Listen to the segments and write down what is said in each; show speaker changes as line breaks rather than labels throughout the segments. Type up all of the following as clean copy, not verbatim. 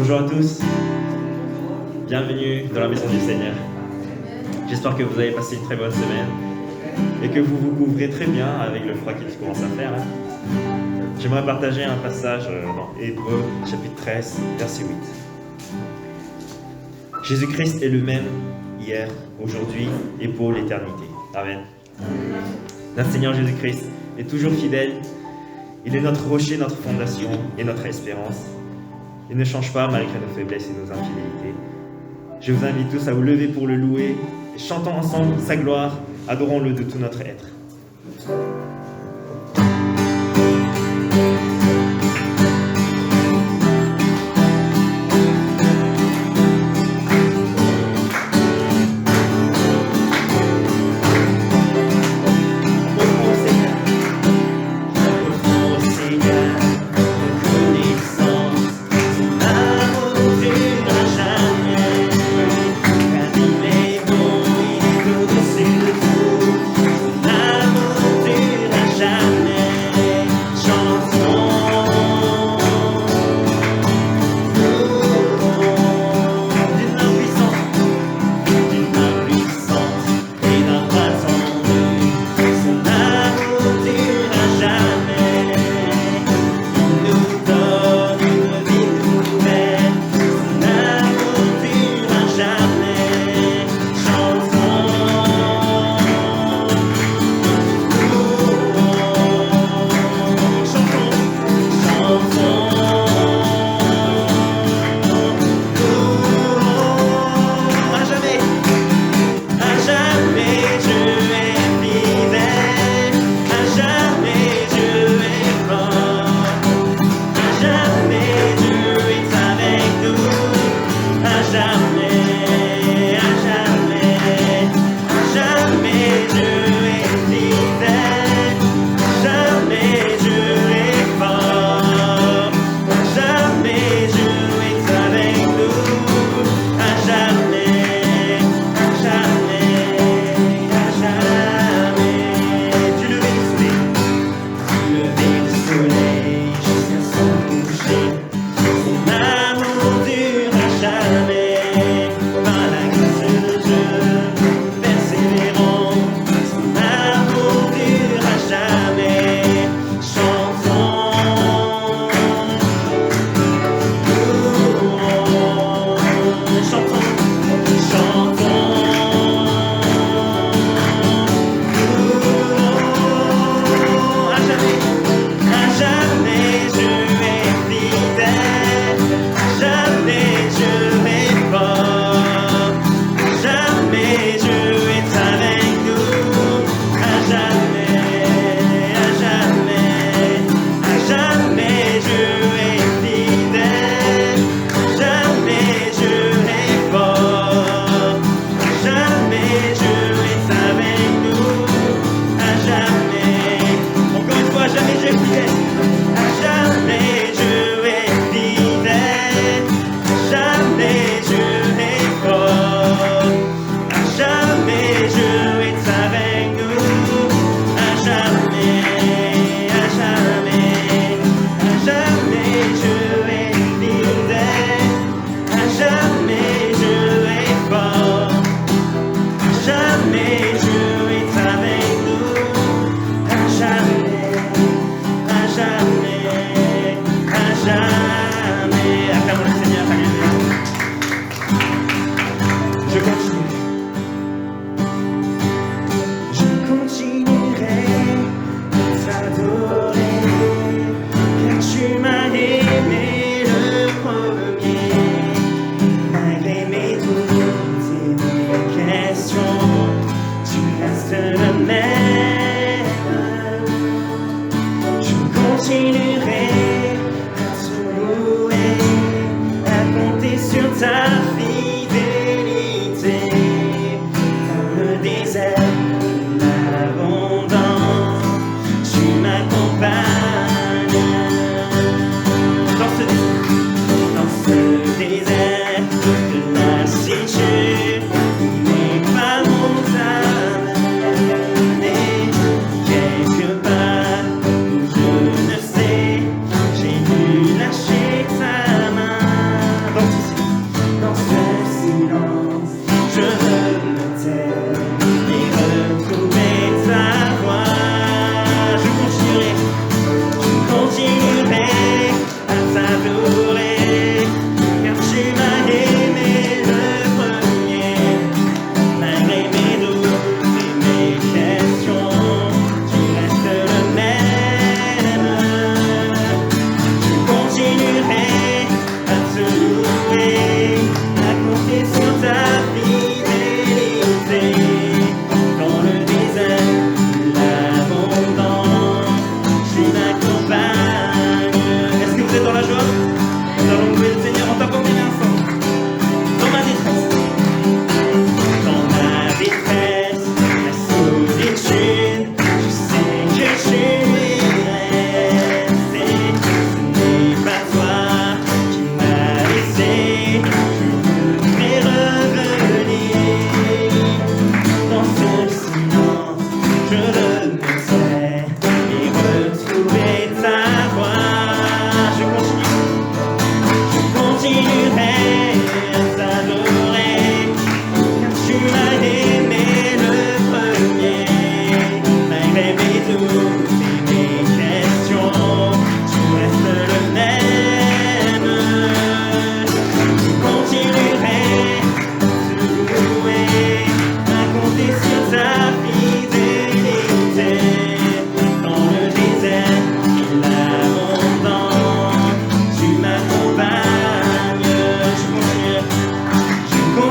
Bonjour à tous, bienvenue dans la maison du Seigneur. J'espère que vous avez passé une très bonne semaine et que vous vous couvrez très bien avec le froid qu'il commence à faire. J'aimerais partager un passage dans Hébreux chapitre 13, verset 8. Jésus-Christ est le même hier, aujourd'hui et pour l'éternité. Amen. Notre Seigneur Jésus-Christ est toujours fidèle. Il est notre rocher, notre fondation et notre espérance. Il ne change pas malgré nos faiblesses et nos infidélités. Je vous invite tous à vous lever pour le louer. Et chantons ensemble sa gloire, adorons-le de tout notre être.
Amour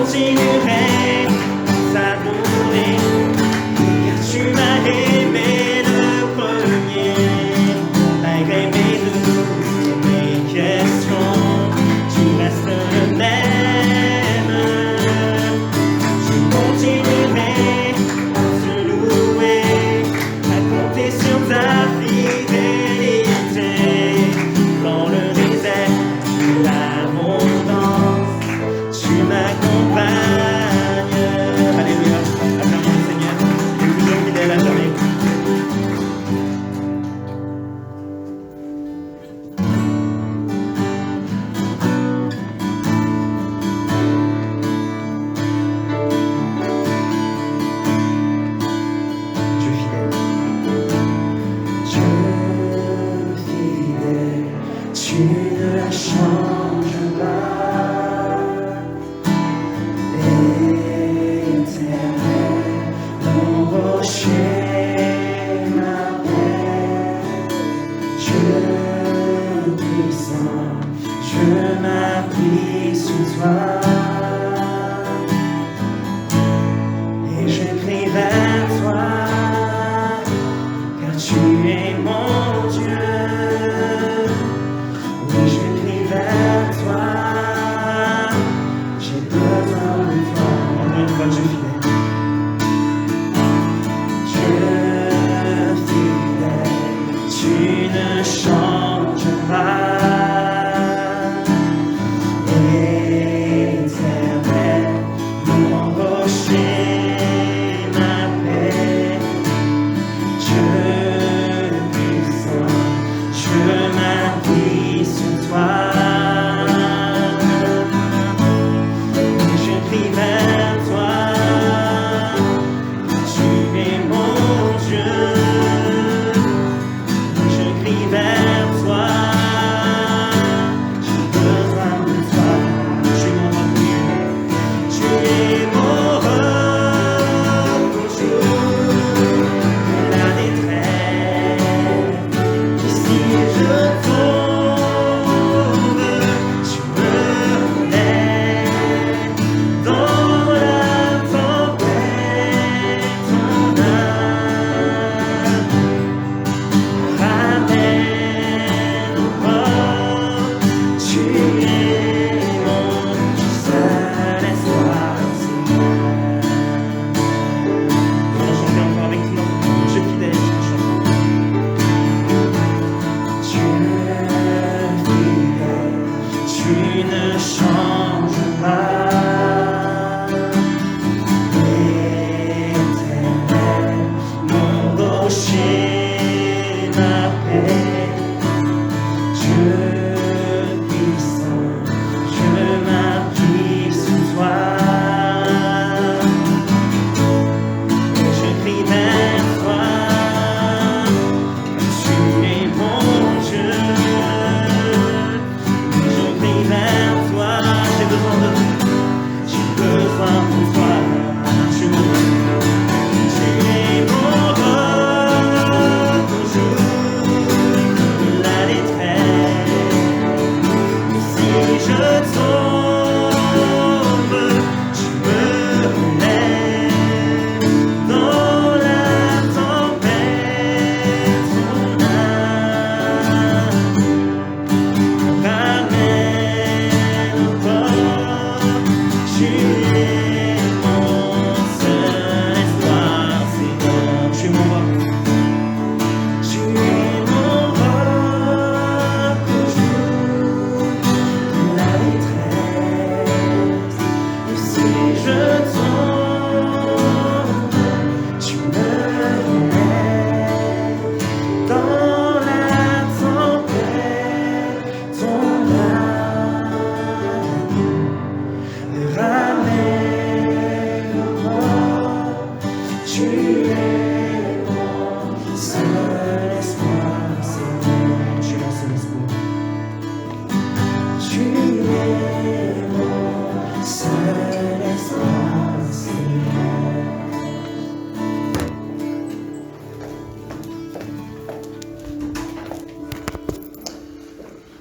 continuerai à t'adorer, car tu m'as aimé le premier, malgré mes doutes, mes questions, tu restes le même. Je continuerai à te louer, à compter sur ta fidélité, dans le désert, l'abondance, tu m'accompagnes. Alléluia, acclamons le Seigneur, il est toujours fidèle à jamais. Tu ne changes pas, Éternel, mon rocher, ma paix, Dieu puissant, je m'appuie sur toi, et je crie vers toi, car tu es mon Dieu.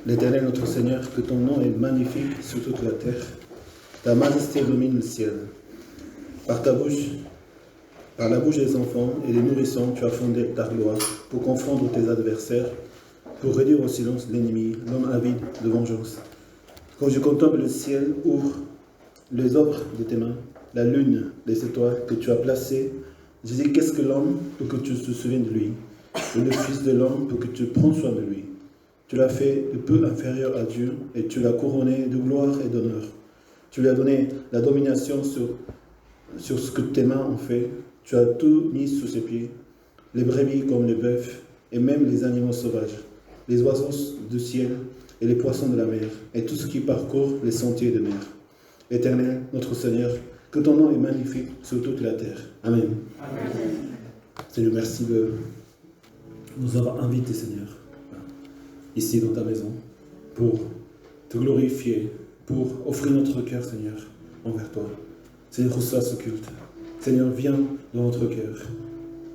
L'Éternel notre Seigneur, que ton nom est magnifique sur toute la terre. Ta majesté domine le ciel. Par ta bouche, par la bouche des enfants et des nourrissons, tu as fondé ta gloire pour confondre tes adversaires, pour réduire au silence l'ennemi, l'homme avide de vengeance. Quand je contemple le ciel, ouvre les œuvres de tes mains, la lune, les étoiles que tu as placées, je dis, qu'est-ce que l'homme pour que tu te souviennes de lui, et le Fils de l'homme pour que tu prennes soin de lui. Tu l'as fait de peu inférieur à Dieu, et tu l'as couronné de gloire et d'honneur. Tu lui as donné la domination sur ce que tes mains ont fait. Tu as tout mis sous ses pieds, les brebis comme les bœufs, et même les animaux sauvages, les oiseaux du ciel et les poissons de la mer, et tout ce qui parcourt les sentiers de mer. Éternel, notre Seigneur, que ton nom est magnifique sur toute la terre. Amen. Amen. Seigneur, merci de nous avoir invités, Seigneur, ici dans ta maison, pour te glorifier, pour offrir notre cœur, Seigneur, envers toi. Seigneur, reçois ce culte. Seigneur, viens dans notre cœur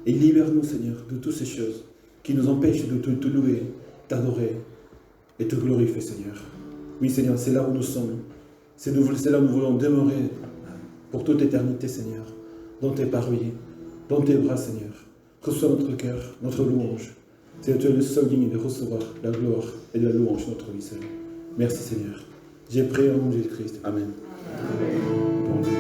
et libère-nous, Seigneur, de toutes ces choses qui nous empêchent de te louer, t'adorer et te glorifier, Seigneur. Oui, Seigneur, c'est là où nous sommes. C'est là où nous voulons demeurer pour toute éternité, Seigneur, dans tes parvis, dans tes bras, Seigneur. Reçois notre cœur, notre louange. Seigneur, tu es le seul digne de recevoir la gloire et la louange de notre vie, Seigneur. Merci, Seigneur. J'ai prié au nom de Jésus-Christ. Amen. Amen. Bon Dieu.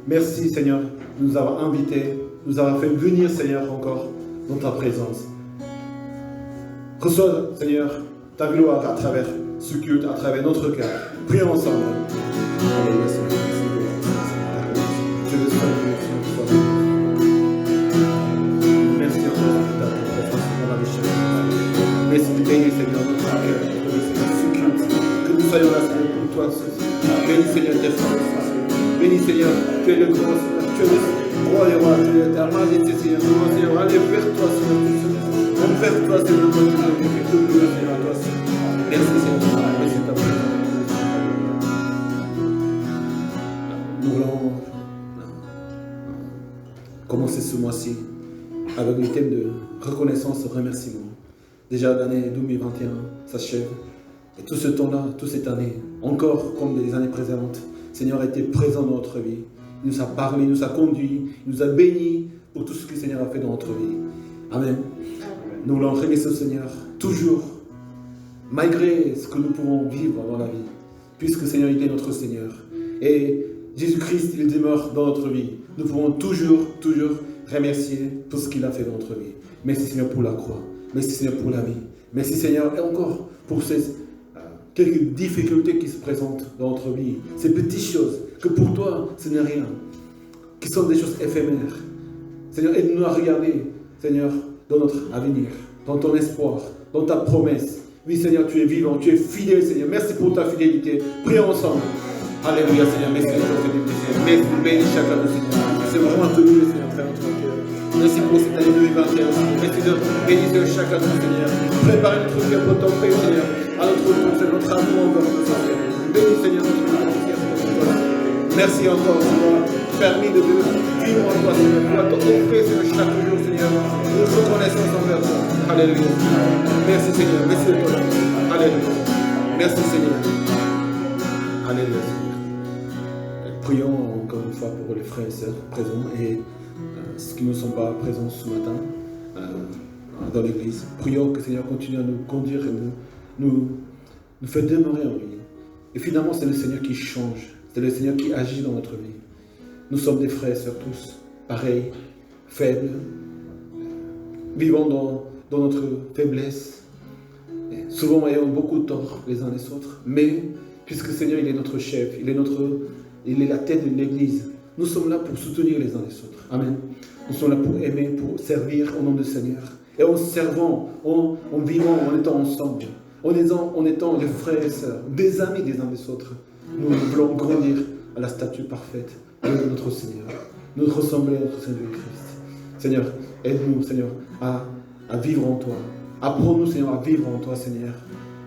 Merci Seigneur de nous avoir invités, nous avoir fait venir Seigneur encore dans ta présence. Reçois Seigneur ta gloire à travers ce culte, à travers notre cœur. Prions ensemble. Alléluia Seigneur. Tu es le seul Dieu, merci encore de ta présence dans la vie. Merci de bénir Seigneur notre cœur, ce culte. Que nous soyons là Seigneur pour toi. Bénis Seigneur tes frères. Bénis Seigneur, tu es le grand Seigneur, tu es le roi des rois, tu es ta majesté Seigneur, nous Seigneur, allez vers toi Seigneur, vers toi Seigneur, nous te Seigneur, à toi Seigneur. Merci Seigneur, merci ta présence. Nous voulons commencer ce mois-ci avec le thème de reconnaissance et remerciement. Déjà l'année 2021 s'achève, et tout ce temps-là, toute cette année, encore comme les années précédentes, Seigneur a été présent dans notre vie. Il nous a parlé, il nous a conduits, il nous a bénis pour tout ce que le Seigneur a fait dans notre vie. Amen. Nous voulons remercier ce Seigneur toujours, malgré ce que nous pouvons vivre dans la vie, puisque Seigneur, il est notre Seigneur. Et Jésus-Christ, il demeure dans notre vie. Nous pouvons toujours remercier pour ce qu'il a fait dans notre vie. Merci Seigneur pour la croix. Merci Seigneur pour la vie. Merci Seigneur et encore pour ces quelques difficultés qui se présentent dans notre vie. Ces petites choses que pour toi, ce n'est rien. Qui sont des choses éphémères. Seigneur, aide-nous à regarder, Seigneur, dans notre avenir, dans ton espoir, dans ta promesse. Oui Seigneur, tu es vivant, tu es fidèle Seigneur. Merci pour ta fidélité. Prions ensemble. Alléluia Seigneur, merci pour cette église. Merci, bénis chacun de Seigneur. C'est vraiment te louer Seigneur, Père notre cœur. Merci pour cette année 2021 Seigneur. Merci de bénir chacun de nous Seigneur. Préparer notre cœur pour ton paix Seigneur. À notre tour, c'est notre amour envers notre Seigneur. Bénis Seigneur notre cœur. Merci encore Seigneur. Permis de vivre en toi Seigneur. Pour t'offrir Seigneur chaque jour Seigneur. Nous reconnaissons envers toi. Alléluia. Merci Seigneur. Merci de toi. Alléluia. Merci Seigneur. Alléluia Seigneur. Prions encore une fois pour les frères et sœurs présents et ceux qui ne sont pas présents ce matin dans l'église. Prions que Seigneur continue à nous conduire et nous faire demeurer en lui. Et finalement, c'est le Seigneur qui change. C'est le Seigneur qui agit dans notre vie. Nous sommes des frères et sœurs tous, pareils, faibles, vivant dans notre faiblesse, et souvent ayant beaucoup de tort les uns les autres. Mais puisque le Seigneur, il est notre chef, il est la tête de l'église, nous sommes là pour soutenir les uns les autres. Amen. Nous sommes là pour aimer, pour servir au nom du Seigneur. Et en servant, en vivant, en étant ensemble, en étant les frères et sœurs, des amis des uns des autres, nous voulons grandir à la statue parfaite de notre Seigneur. Nous ressembler à notre Seigneur Christ. Seigneur, aide-nous, Seigneur, à vivre en toi. Apprends-nous, Seigneur, à vivre en toi, Seigneur.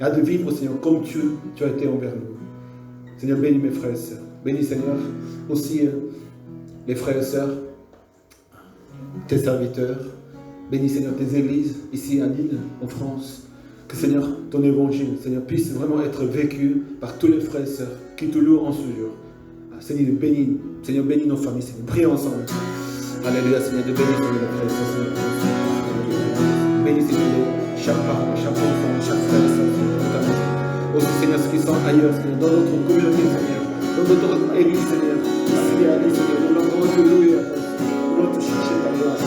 Et à de vivre, Seigneur, comme tu as été envers nous. Seigneur, bénis mes frères et sœurs. Bénis, Seigneur, aussi les frères et sœurs, tes serviteurs. Bénis, Seigneur, tes églises, ici à Lille, en France. Que, Seigneur, ton évangile, Seigneur, puisse vraiment être vécu par tous les frères et sœurs qui te louent en ce jour. Seigneur, bénis nos familles, Seigneur. Prions ensemble. Alléluia, Seigneur, de bénir tous les frères et sœurs. Bénis, Seigneur, chaque parent, chaque enfant, chaque frère et sœur. Aussi, Seigneur, ceux qui sont ailleurs, Seigneur, dans notre communauté, Seigneur, dans notre église, Seigneur, ici à l'île, Seigneur, nous voulons te louer à toi, nous voulons te chercher ta grâce.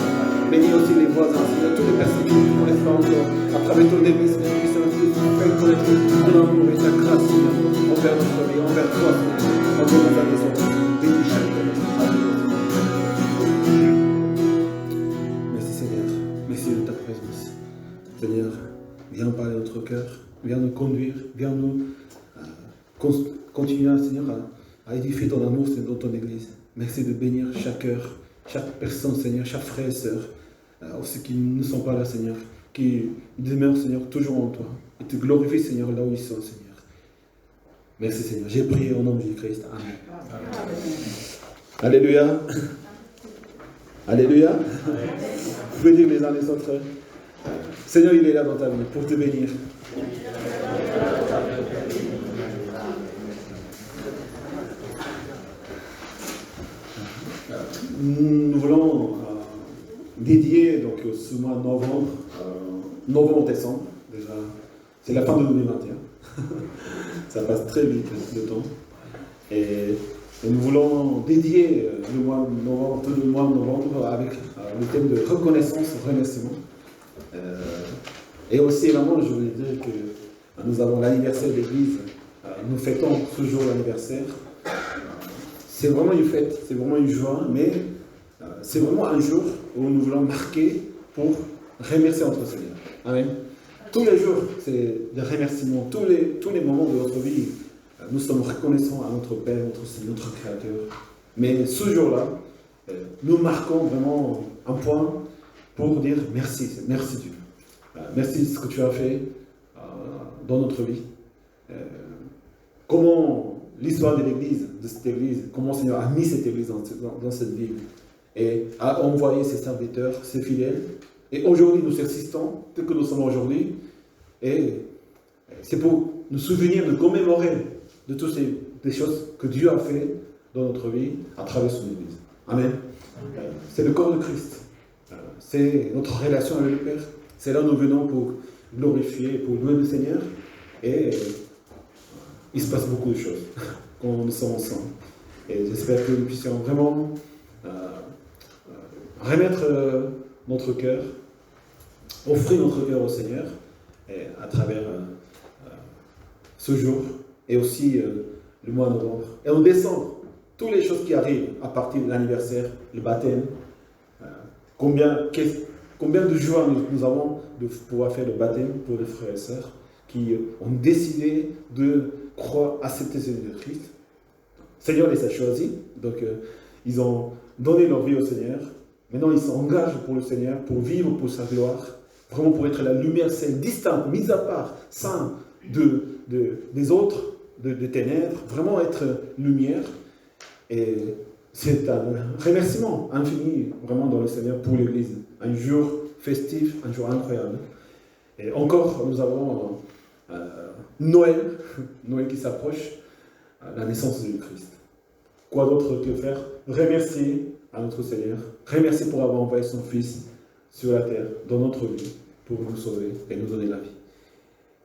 Bénis aussi les voisins, Seigneur, toutes les personnes qui ne connaissent pas encore, à travers ton église, Seigneur, qui sont faire connaître ton amour et ta grâce, Seigneur, envers notre vie, envers toi, Seigneur, envers nos amis, Seigneur. Bénis chacun. Merci, Seigneur. Merci de ta présence. Seigneur, viens parler notre cœur. Viens nous conduire, viens nous continuer, Seigneur, à édifier ton amour dans ton Église. Merci de bénir chaque cœur, chaque personne, Seigneur, chaque frère et sœur, ceux qui ne sont pas là, Seigneur, qui demeurent, Seigneur, toujours en toi. Et te glorifie, Seigneur, là où ils sont, Seigneur. Merci, Seigneur. J'ai prié au nom de Jésus-Christ. Amen. Amen. Alléluia. Alléluia. Vous pouvez dire les uns les autres, Seigneur, il est là dans ta vie pour te bénir. Nous voulons dédier donc, ce mois de novembre-décembre, déjà, c'est la fin de 2021. Ça passe très vite le temps. Et nous voulons dédier le mois de novembre, tout le mois de novembre avec le thème de reconnaissance, remerciement. Et aussi, vraiment, je voulais dire que nous avons l'anniversaire de l'Église. Nous fêtons ce jour l'anniversaire. C'est vraiment une fête, c'est vraiment une joie, mais c'est vraiment un jour où nous voulons marquer pour remercier notre Seigneur. Amen. Tous les jours, c'est des remerciements. Tous les moments de notre vie, nous sommes reconnaissants à notre Père, notre Seigneur, notre Créateur. Mais ce jour-là, nous marquons vraiment un point pour dire merci, merci Dieu. Merci de ce que tu as fait dans notre vie. Comment l'histoire de l'Église, de cette Église, comment le Seigneur a mis cette Église dans cette ville et a envoyé ses serviteurs, ses fidèles. Et aujourd'hui, nous assistons, tel que nous sommes aujourd'hui, et c'est pour nous souvenir, nous commémorer de toutes les choses que Dieu a fait dans notre vie à travers son Église. Amen. C'est le corps de Christ. C'est notre relation avec le Père. C'est là où nous venons pour glorifier, pour louer le Seigneur. Et il se passe beaucoup de choses quand nous sommes ensemble. Et j'espère que nous puissions vraiment remettre notre cœur, offrir notre cœur au Seigneur et à travers ce jour et aussi le mois de novembre. Et en décembre, toutes les choses qui arrivent à partir de l'anniversaire, le baptême, combien de joie nous avons de pouvoir faire le baptême pour les frères et sœurs qui ont décidé de croire, accepter le Seigneur Christ. Le Seigneur les a choisis, donc ils ont donné leur vie au Seigneur. Maintenant, ils s'engagent pour le Seigneur, pour vivre pour sa gloire, vraiment pour être la lumière sainte, distincte, mise à part, sainte des autres, des ténèbres, vraiment être lumière. Et c'est un remerciement infini, vraiment, dans le Seigneur pour l'Église. Un jour festif, un jour incroyable. Et encore, nous avons Noël qui s'approche, la naissance de Christ. Quoi d'autre que faire? Remercier à notre Seigneur, remercier pour avoir envoyé son Fils sur la terre, dans notre vie, pour nous sauver et nous donner la vie.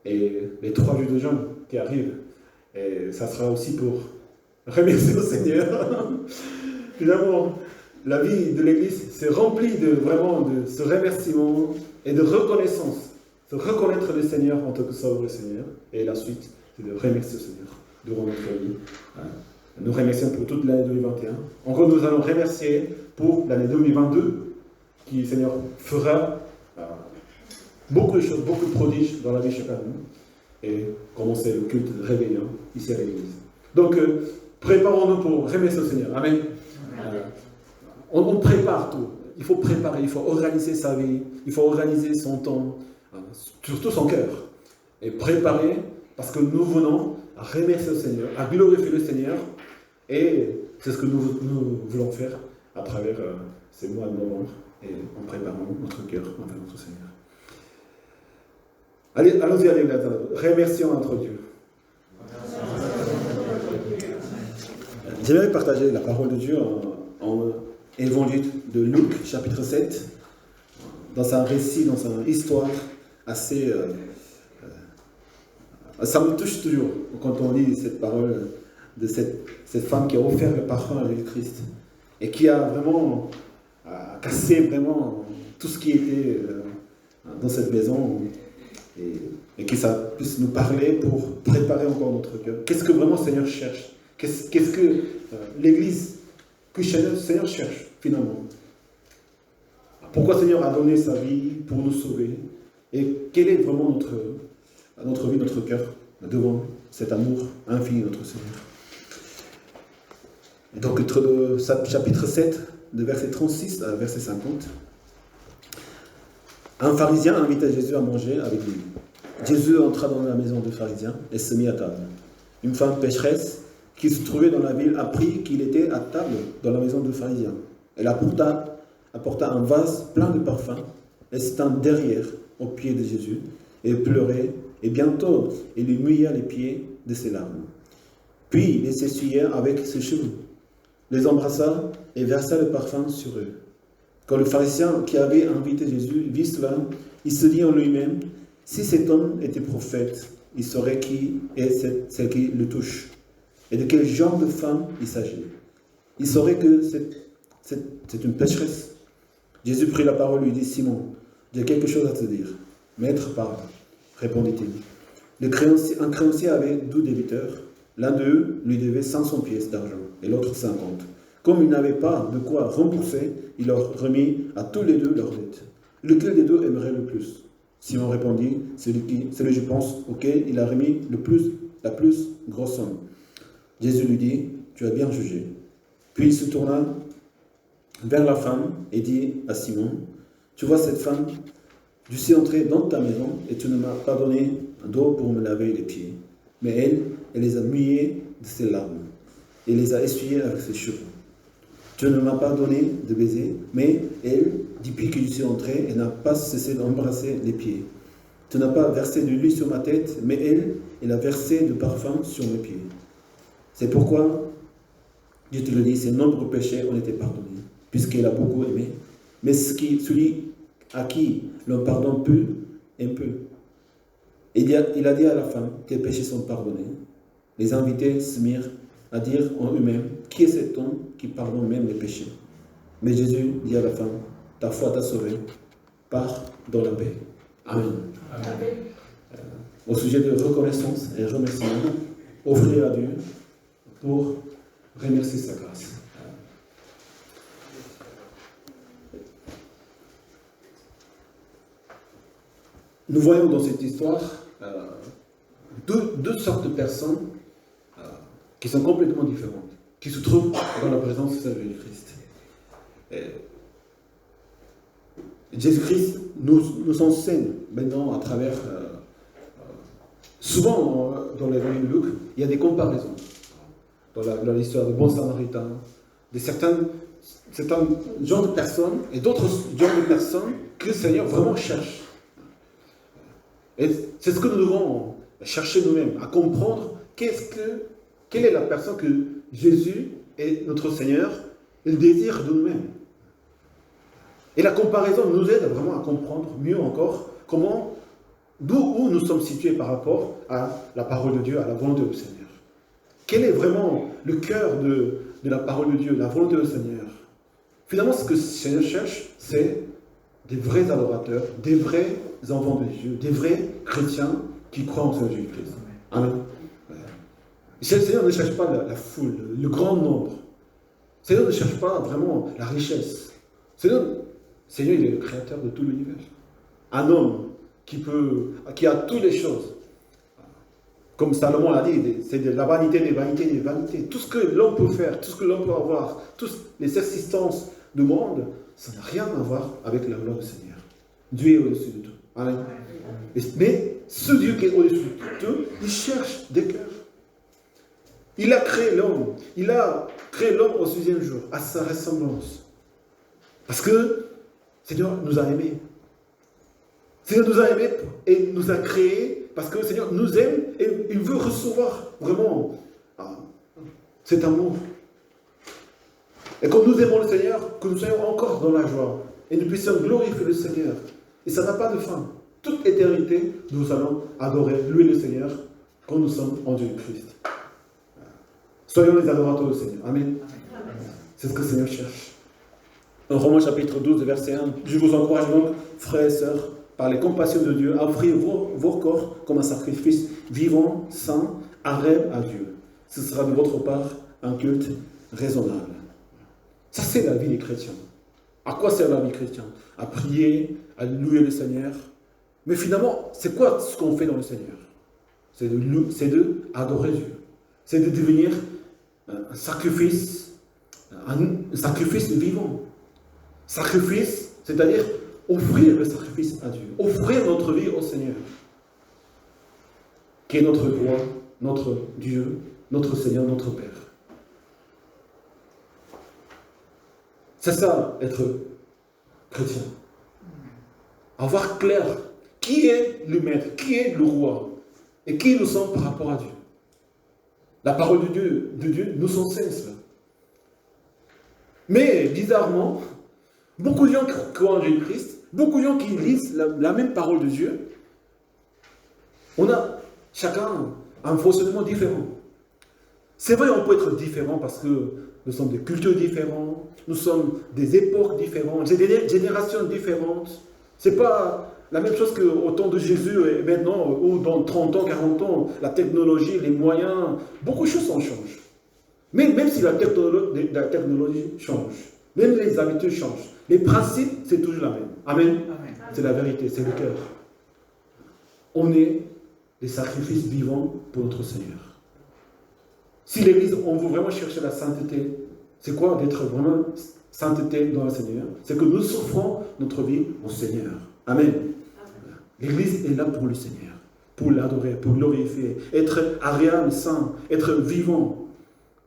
Et les 3 jours de jeûne qui arrivent, et ça sera aussi pour remercier au Seigneur. Finalement, la vie de l'Église s'est remplie vraiment de ce remerciement et de reconnaissance. De reconnaître le Seigneur en tant que sauveur le Seigneur. Et la suite, c'est de remercier le Seigneur durant notre vie. Nous remercions pour toute l'année 2021. Encore, nous allons remercier pour l'année 2022, qui, le Seigneur, fera beaucoup de choses, beaucoup de prodiges dans la vie de chacun de nous. Et commencer le culte de réveillon ici à l'Église. Donc, préparons-nous pour remercier le Seigneur. Amen. On prépare tout. Il faut préparer, il faut organiser sa vie, il faut organiser son temps, surtout son cœur. Et préparer, parce que nous venons à remercier le Seigneur, à glorifier le Seigneur. Et c'est ce que nous voulons faire à travers ces mois de novembre et en préparant notre cœur envers notre Seigneur. Allez, allons-y à l'église. Remercions notre Dieu. J'aimerais partager la parole de Dieu en évangile de Luc, chapitre 7, dans un récit, dans une histoire assez... ça me touche toujours quand on lit cette parole de cette femme qui a offert le parfum à Jésus-Christ et qui a vraiment cassé vraiment tout ce qui était dans cette maison et que ça puisse nous parler pour préparer encore notre cœur. Qu'est-ce que vraiment le Seigneur cherche? Qu'est-ce que l'Église, que le Seigneur cherche finalement? Pourquoi le Seigneur a donné sa vie pour nous sauver? Et quel est vraiment notre vie, notre cœur devant cet amour infini de notre Seigneur? Et donc, chapitre 7, de verset 36 à verset 50. Un pharisien invita Jésus à manger avec lui. Jésus entra dans la maison du pharisien et se mit à table. Une femme pécheresse qui se trouvait dans la ville apprit qu'il était à table dans la maison du pharisien. Elle apporta un vase plein de parfums et se tint derrière aux pieds de Jésus et pleurait, et bientôt il lui mouilla les pieds de ses larmes. Puis il s'essuya avec ses cheveux, les embrassa et versa le parfum sur eux. Quand le pharisien qui avait invité Jésus vit cela, il se dit en lui-même, si cet homme était prophète, il saurait qui est celle qui le touche et de quel genre de femme il s'agit. Il saurait que c'est une pécheresse. Jésus prit la parole et lui dit, Simon, j'ai quelque chose à te dire. Maître, parle, répondit-il. Un créancier avait 2 débiteurs. L'un d'eux lui devait 500 pièces d'argent et l'autre 50. Comme il n'avait pas de quoi rembourser, il leur remit à tous les 2 leur dette. Lequel des 2 aimerait le plus? Simon répondit, celui, je pense, auquel il a remis la plus grosse somme. Jésus lui dit, tu as bien jugé. Puis il se tourna vers la femme et dit à Simon, tu vois cette femme, je suis entré dans ta maison et tu ne m'as pas donné d'eau pour me laver les pieds. Mais elle les a mouillés de ses larmes et les a essuyés avec ses cheveux. Tu ne m'as pas donné de baiser, mais elle, depuis que je suis entré, elle n'a pas cessé d'embrasser les pieds. Tu n'as pas versé de l'huile sur ma tête, mais elle a versé du parfum sur mes pieds. C'est pourquoi, je te le dis, ses nombreux péchés ont été pardonnés, puisqu'elle a beaucoup aimé. Mais celui à qui l'on pardonne peu, un peu. Il a dit à la femme, tes péchés sont pardonnés. les invités se mirent à dire en eux-mêmes, qui est cet homme qui pardonne même les péchés? Mais Jésus dit à la femme, ta foi t'a sauvé, pars dans la paix. Amen. Amen. Au sujet de reconnaissance et remerciement, offrir à Dieu pour remercier sa grâce. Nous voyons dans cette histoire deux sortes de personnes qui sont complètement différentes, qui se trouvent dans la présence de Jésus-Christ. Jésus-Christ nous enseigne maintenant à travers... souvent dans l'évangile de Luc, il y a des comparaisons. Dans l'histoire de bons samaritains, de certains genres de personnes et d'autres genres de personnes que le Seigneur vraiment cherche. Et c'est ce que nous devons chercher nous-mêmes, à comprendre quelle est la personne que Jésus est notre Seigneur, il désire de nous-mêmes. Et la comparaison nous aide vraiment à comprendre mieux encore où nous sommes situés par rapport à la parole de Dieu, à la volonté du Seigneur. Quel est vraiment le cœur de la parole de Dieu, la volonté du Seigneur? Finalement, ce que le Seigneur cherche, c'est des vrais adorateurs, des vrais enfants de Dieu, des vrais chrétiens qui croient en Seigneur Jésus-Christ. Amen. Le Seigneur ne cherche pas la foule, le grand nombre. Le Seigneur ne cherche pas vraiment la richesse. Le Seigneur, il est le créateur de tout l'univers. Un homme qui a toutes les choses. Comme Salomon l'a dit, c'est de la vanité des vanités des vanités. Tout ce que l'homme peut faire, tout ce que l'homme peut avoir, toutes les existences du monde, ça n'a rien à voir avec la gloire du Seigneur. Dieu est au-dessus de tout. Amen. Mais ce Dieu qui est au-dessus de tout, il cherche des cœurs. Il a créé l'homme. Il a créé l'homme au 6e jour, à sa ressemblance. Parce que le Seigneur nous a aimés. Le Seigneur nous a aimés et nous a créés parce que le Seigneur nous aime et il veut recevoir vraiment cet amour. Et quand nous aimons le Seigneur, que nous soyons encore dans la joie et nous puissions glorifier le Seigneur. Et ça n'a pas de fin. Toute éternité, nous allons adorer, louer le Seigneur quand nous sommes en Jésus-Christ. Soyons les adorateurs du Seigneur. Amen. C'est ce que le Seigneur cherche. En Romains chapitre 12, verset 1, je vous encourage donc, frères et sœurs, par les compassions de Dieu, à offrir vos corps comme un sacrifice vivant, saint, agréable à Dieu. Ce sera de votre part un culte raisonnable. Ça, c'est la vie des chrétiens. À quoi sert la vie chrétienne? À prier, à louer le Seigneur. Mais finalement, c'est quoi ce qu'on fait dans le Seigneur? C'est d'adorer Dieu. C'est de devenir un sacrifice vivant. Sacrifice, c'est-à-dire offrir le sacrifice à Dieu, offrir notre vie au Seigneur, qui est notre roi, notre Dieu, notre Seigneur, notre Père. C'est ça, être chrétien. Avoir clair qui est le maître, qui est le roi, et qui nous sommes par rapport à Dieu. La parole de Dieu nous enseigne cela. Mais, bizarrement, beaucoup de gens qui croient en Jésus-Christ, beaucoup de gens qui lisent la même parole de Dieu, on a chacun un fonctionnement différent. C'est vrai, on peut être différent parce que nous sommes des cultures différentes, nous sommes des époques différentes, des générations différentes. Ce n'est pas la même chose qu'au temps de Jésus et maintenant, ou dans 30 ans, 40 ans, la technologie, les moyens, beaucoup de choses en changent. Mais même si la technologie change, même les habitudes changent, les principes, c'est toujours la même. Amen. Amen. C'est la vérité, c'est le cœur. On est des sacrifices vivants pour notre Seigneur. Si l'Église, on veut vraiment chercher la sainteté, c'est quoi d'être vraiment sainteté dans le Seigneur? C'est que nous souffrons notre vie au Seigneur. Amen. L'Église est là pour le Seigneur, pour l'adorer, pour glorifier, être agréable, saint, être vivant.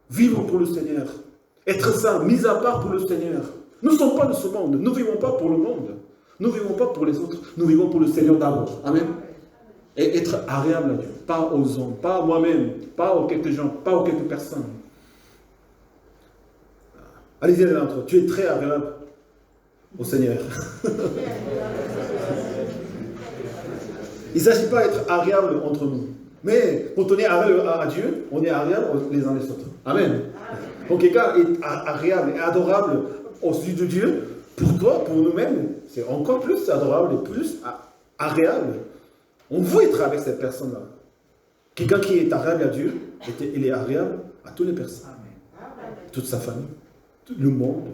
Vivre pour le Seigneur. Être saint, mis à part pour le Seigneur. Nous ne sommes pas de ce monde. Nous ne vivons pas pour le monde. Nous ne vivons pas pour les autres. Nous vivons pour le Seigneur d'abord. Amen. Et être agréable à Dieu. Pas aux hommes, pas à moi-même, pas aux quelques gens, pas aux quelques personnes. Allez-y, l'autre. Tu es très agréable au Seigneur. Il ne s'agit pas d'être agréable entre nous. Mais quand on est agréable à Dieu, on est agréable les uns les autres. Amen. Quand quelqu'un est agréable et adorable aux yeux de Dieu, pour toi, pour nous-mêmes, c'est encore plus adorable et plus agréable. On veut être avec cette personne-là. Quelqu'un qui est agréable à Dieu, il est agréable à toutes les personnes. Toute sa famille, tout le monde.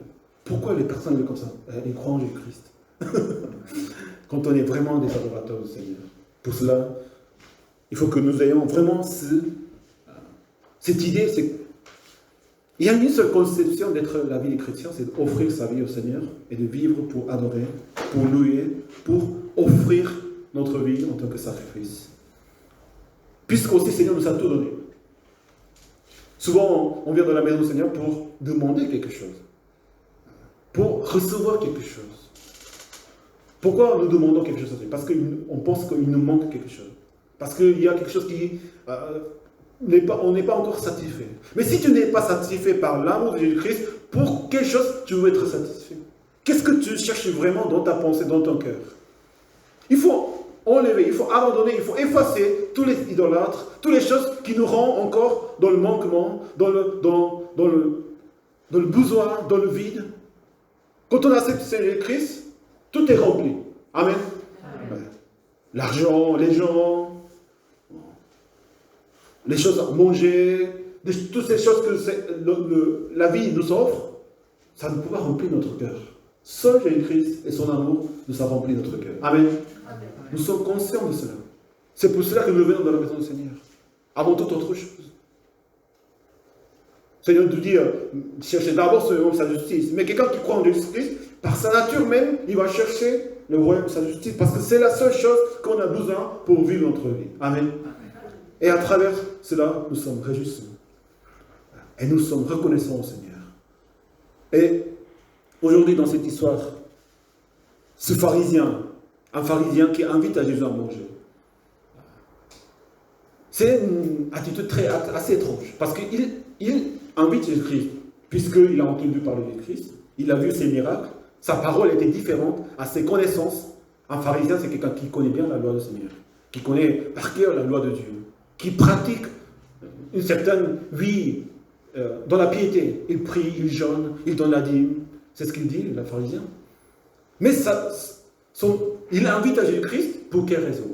Pourquoi les personnes comme ça? Ils croient en Jésus-Christ. Quand on est vraiment des adorateurs du Seigneur. Pour cela, il faut que nous ayons vraiment cette idée. Il y a une seule conception d'être la vie des chrétiens, c'est d'offrir sa vie au Seigneur et de vivre pour adorer, pour louer, pour offrir notre vie en tant que sacrifice. Puisqu'aussi le Seigneur nous a tout donné. Souvent, on vient dans la maison du Seigneur pour demander quelque chose, pour recevoir quelque chose. Pourquoi nous demandons quelque chose à Dieu? Parce qu'on pense qu'il nous manque quelque chose. Parce qu'il y a quelque chose qui... on n'est pas encore satisfait. Mais si tu n'es pas satisfait par l'amour de Jésus-Christ, pour quelle chose tu veux être satisfait? Qu'est-ce que tu cherches vraiment dans ta pensée, dans ton cœur? Il faut enlever, il faut abandonner, il faut effacer tous les idolâtres, toutes les choses qui nous rendent encore dans le manquement, dans le besoin, dans le vide. Quand on accepte Jésus-Christ, tout est rempli. Amen. Amen. L'argent, les gens, les choses à manger, toutes ces choses que la vie nous offre, ça ne peut pas remplir notre cœur. Seul Jésus-Christ et son amour nous a rempli notre cœur. Amen. Amen. Nous sommes conscients de cela. C'est pour cela que nous venons dans la maison du Seigneur. Avant toute autre chose. Le Seigneur nous dit, cherchez d'abord sa justice. Mais quelqu'un qui croit en Jésus-Christ, par sa nature même, il va chercher le royaume de sa justice. Parce que c'est la seule chose qu'on a besoin pour vivre notre vie. Amen. Et à travers cela, nous sommes réjouissants. Et nous sommes reconnaissants au Seigneur. Et aujourd'hui, dans cette histoire, ce pharisien, un pharisien qui invite à Jésus à manger, c'est une attitude assez étrange. Parce qu'il invite Jésus-Christ, puisqu'il a entendu parler de Christ, il a vu ses miracles, sa parole était différente à ses connaissances. Un pharisien, c'est quelqu'un qui connaît bien la loi du Seigneur, qui connaît par cœur la loi de Dieu, qui pratique une certaine vie dans la piété. Il prie, il jeûne, il donne la dîme. C'est ce qu'il dit, le pharisien. Mais il invite à Jésus-Christ pour quelle raison?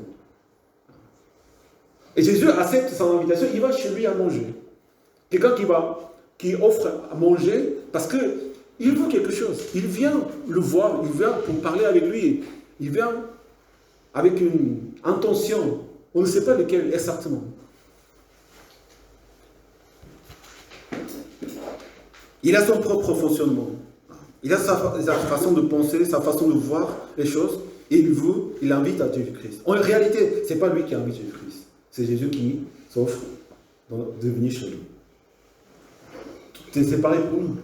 Et Jésus accepte son invitation, il va chez lui à manger. Quelqu'un qui offre à manger parce qu'il veut quelque chose. Il vient le voir, il vient pour parler avec lui. Il vient avec une intention. On ne sait pas lequel exactement. Il a son propre fonctionnement. Il a sa façon de penser, sa façon de voir les choses. Et il invite à Jésus-Christ. En réalité, ce n'est pas lui qui invite Jésus-Christ. C'est Jésus qui s'offre de venir chez lui. C'est pareil pour nous.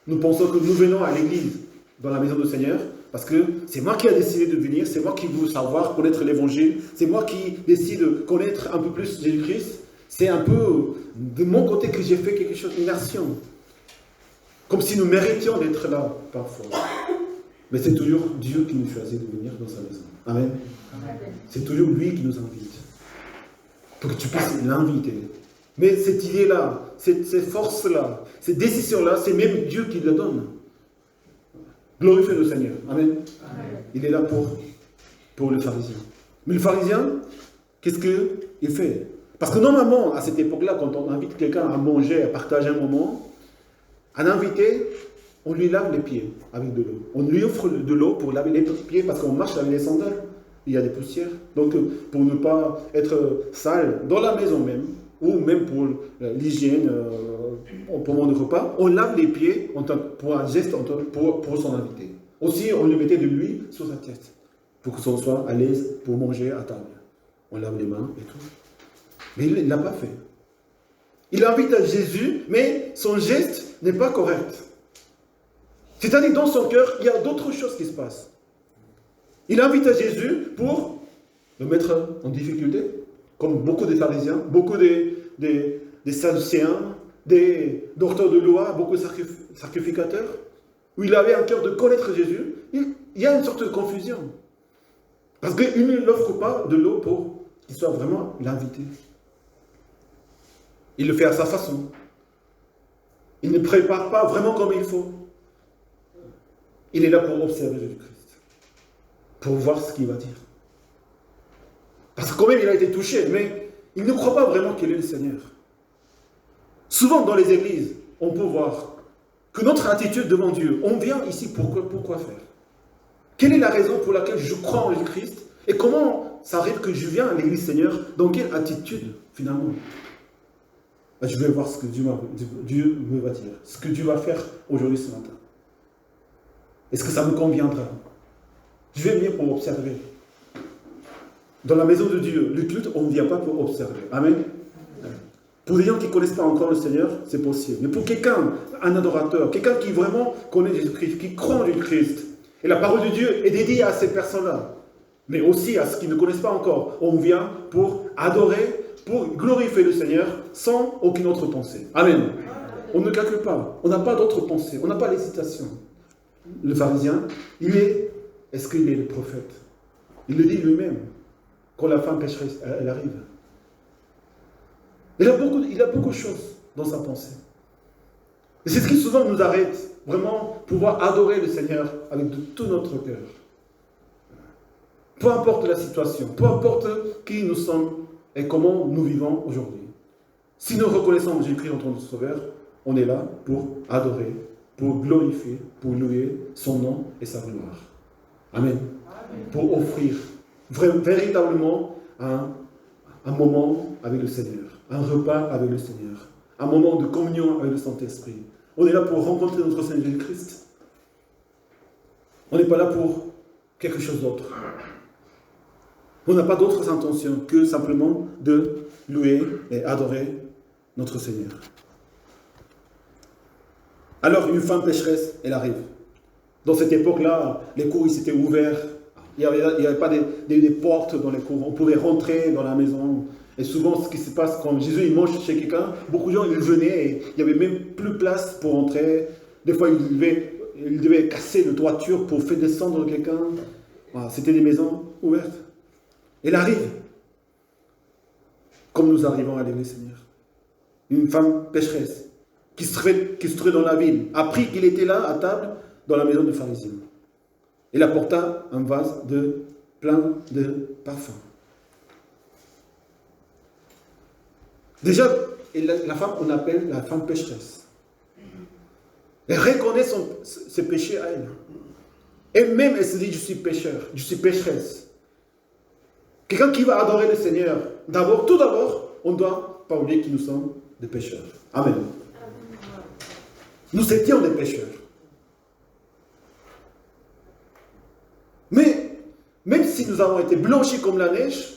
Nous pensons que nous venons à l'église, dans la maison du Seigneur, parce que c'est moi qui ai décidé de venir, c'est moi qui veux savoir, connaître l'évangile, c'est moi qui décide de connaître un peu plus Jésus-Christ. C'est un peu de mon côté que j'ai fait quelque chose, une action. Comme si nous méritions d'être là, parfois. Mais c'est toujours Dieu qui nous choisit de venir dans sa maison. Amen. C'est toujours lui qui nous invite. Pour que tu puisses l'inviter. Mais cette idée-là, cette force-là, cette décision-là, c'est même Dieu qui la donne. Glorifiez le Seigneur. Amen. Amen. Il est là pour le pharisien. Mais le pharisien, qu'est-ce qu'il fait? Parce que normalement, à cette époque-là, quand on invite quelqu'un à manger, à partager un moment, un invité, on lui lave les pieds avec de l'eau. On lui offre de l'eau pour laver les pieds parce qu'on marche avec les sandales. Il y a des poussières. Donc, pour ne pas être sale dans la maison même, ou même pour l'hygiène, pendant le repas, on lave les pieds pour un geste pour son invité. Aussi, on lui mettait de l'huile sur sa tête pour que son soit à l'aise pour manger à table. On lave les mains et tout. Mais il ne l'a pas fait. Il invite à Jésus, mais son geste n'est pas correct. C'est-à-dire dans son cœur, il y a d'autres choses qui se passent. Il invite à Jésus pour le mettre en difficulté, comme beaucoup des pharisiens, beaucoup des sadducéens, des docteurs de loi, beaucoup de sacrificateurs, où il avait un cœur de connaître Jésus. Il y a une sorte de confusion. Parce qu'il ne l'offre pas de l'eau pour qu'il soit vraiment l'invité. Il le fait à sa façon. Il ne prépare pas vraiment comme il faut. Il est là pour observer Jésus-Christ, pour voir ce qu'il va dire. Parce que quand même, il a été touché, mais il ne croit pas vraiment qu'il est le Seigneur. Souvent, dans les églises, on peut voir que notre attitude devant Dieu, on vient ici pour quoi faire? Quelle est la raison pour laquelle je crois en Jésus-Christ? Et comment ça arrive que je viens à l'église Seigneur? Dans quelle attitude, finalement? Je vais voir ce que Dieu me va dire, ce que Dieu va faire aujourd'hui ce matin. Est-ce que ça me conviendra? Je vais venir pour observer. Dans la maison de Dieu, le culte, on ne vient pas pour observer. Amen. Pour les gens qui ne connaissent pas encore le Seigneur, c'est possible. Mais pour quelqu'un, un adorateur, quelqu'un qui vraiment connaît Jésus-Christ, qui croit en Jésus-Christ, et la parole de Dieu est dédiée à ces personnes-là, mais aussi à ceux qui ne connaissent pas encore, on vient pour adorer, pour glorifier le Seigneur sans aucune autre pensée. Amen. On ne calcule pas, on n'a pas d'autre pensée, on n'a pas l'hésitation. Le pharisien, est-ce qu'il est le prophète? Il le dit lui-même, quand la femme pécheresse, elle arrive. Il a beaucoup de choses dans sa pensée. Et c'est ce qui souvent nous arrête, vraiment, pouvoir adorer le Seigneur avec de tout notre cœur. Peu importe la situation, peu importe qui nous sommes et comment nous vivons aujourd'hui. Si nous reconnaissons Jésus-Christ en tant que Sauveur, on est là pour adorer, pour glorifier, pour louer son nom et sa gloire. Amen. Pour offrir véritablement un moment avec le Seigneur, un repas avec le Seigneur, un moment de communion avec le Saint-Esprit. On est là pour rencontrer notre Seigneur Jésus-Christ. On n'est pas là pour quelque chose d'autre. On n'a pas d'autres intentions que simplement de louer et adorer notre Seigneur. Alors une femme pécheresse, elle arrive. Dans cette époque-là, les cours s'étaient ouverts. Il n'y avait pas des portes dans les cours. On pouvait rentrer dans la maison. Et souvent, ce qui se passe quand Jésus il mange chez quelqu'un, beaucoup de gens ils venaient et il n'y avait même plus de place pour entrer. Des fois, il devait casser la toiture pour faire descendre quelqu'un. Voilà, c'était des maisons ouvertes. Elle arrive, comme nous arrivons à l'église Seigneur. Une femme pécheresse qui se trouvait dans la ville, apprit qu'il était là à table dans la maison de pharisien. Elle apporta un vase plein de parfums. Déjà, la femme, on appelle la femme pécheresse. Elle reconnaît ses péchés à elle. Elle-même, elle se dit, je suis pécheur, je suis pécheresse. Quelqu'un qui va adorer le Seigneur, tout d'abord, on ne doit pas oublier que nous sommes des pécheurs. Amen. Nous étions des pécheurs. Mais, même si nous avons été blanchis comme la neige,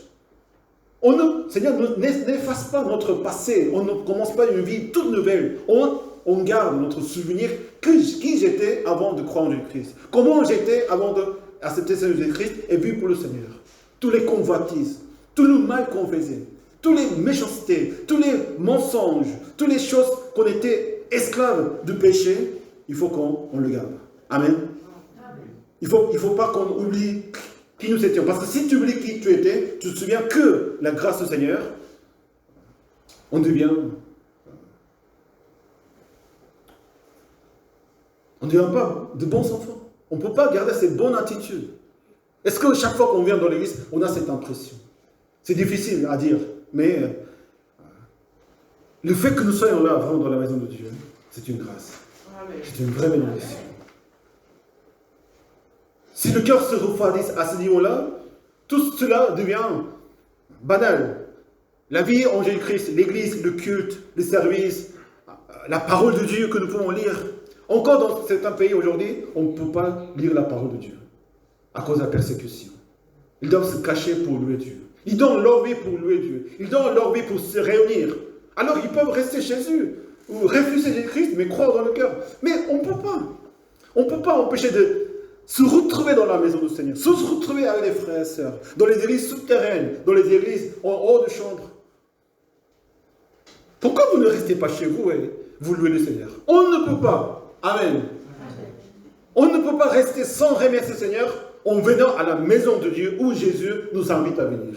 Seigneur, n'efface pas notre passé. On ne commence pas une vie toute nouvelle. On garde notre souvenir qui j'étais avant de croire en Jésus-Christ. Comment j'étais avant d'accepter Jésus-Christ et vivre pour le Seigneur. Tous les convoitises, tout le mal qu'on faisait, toutes les méchancetés, tous les mensonges, toutes les choses qu'on était esclaves du péché, il faut qu'on le garde. Amen. Il ne faut pas qu'on oublie qui nous étions. Parce que si tu oublies qui tu étais, tu te souviens que la grâce du Seigneur, on ne devient pas de bons enfants. On ne peut pas garder cette bonne attitude. Est-ce que chaque fois qu'on vient dans l'église, on a cette impression? C'est difficile à dire, mais le fait que nous soyons là vraiment dans la maison de Dieu, c'est une grâce. C'est une vraie bénédiction. Si le cœur se refroidit à ce niveau-là, tout cela devient banal. La vie en Jésus-Christ, l'église, le culte, le service, la parole de Dieu que nous pouvons lire. Encore dans certains pays aujourd'hui, on ne peut pas lire la parole de Dieu à cause de la persécution. Ils doivent se cacher pour louer Dieu. Ils donnent leur vie pour louer Dieu. Ils donnent leur vie pour se réunir. Alors ils peuvent rester chez eux ou refuser Jésus-Christ, mais croire dans le cœur. Mais on ne peut pas. On ne peut pas empêcher de se retrouver dans la maison du Seigneur, se retrouver avec les frères et sœurs, dans les églises souterraines, dans les églises en haut de chambre. Pourquoi vous ne restez pas chez vous et vous louez le Seigneur? On ne peut pas. Amen. On ne peut pas rester sans remercier le Seigneur en venant à la maison de Dieu où Jésus nous invite à venir.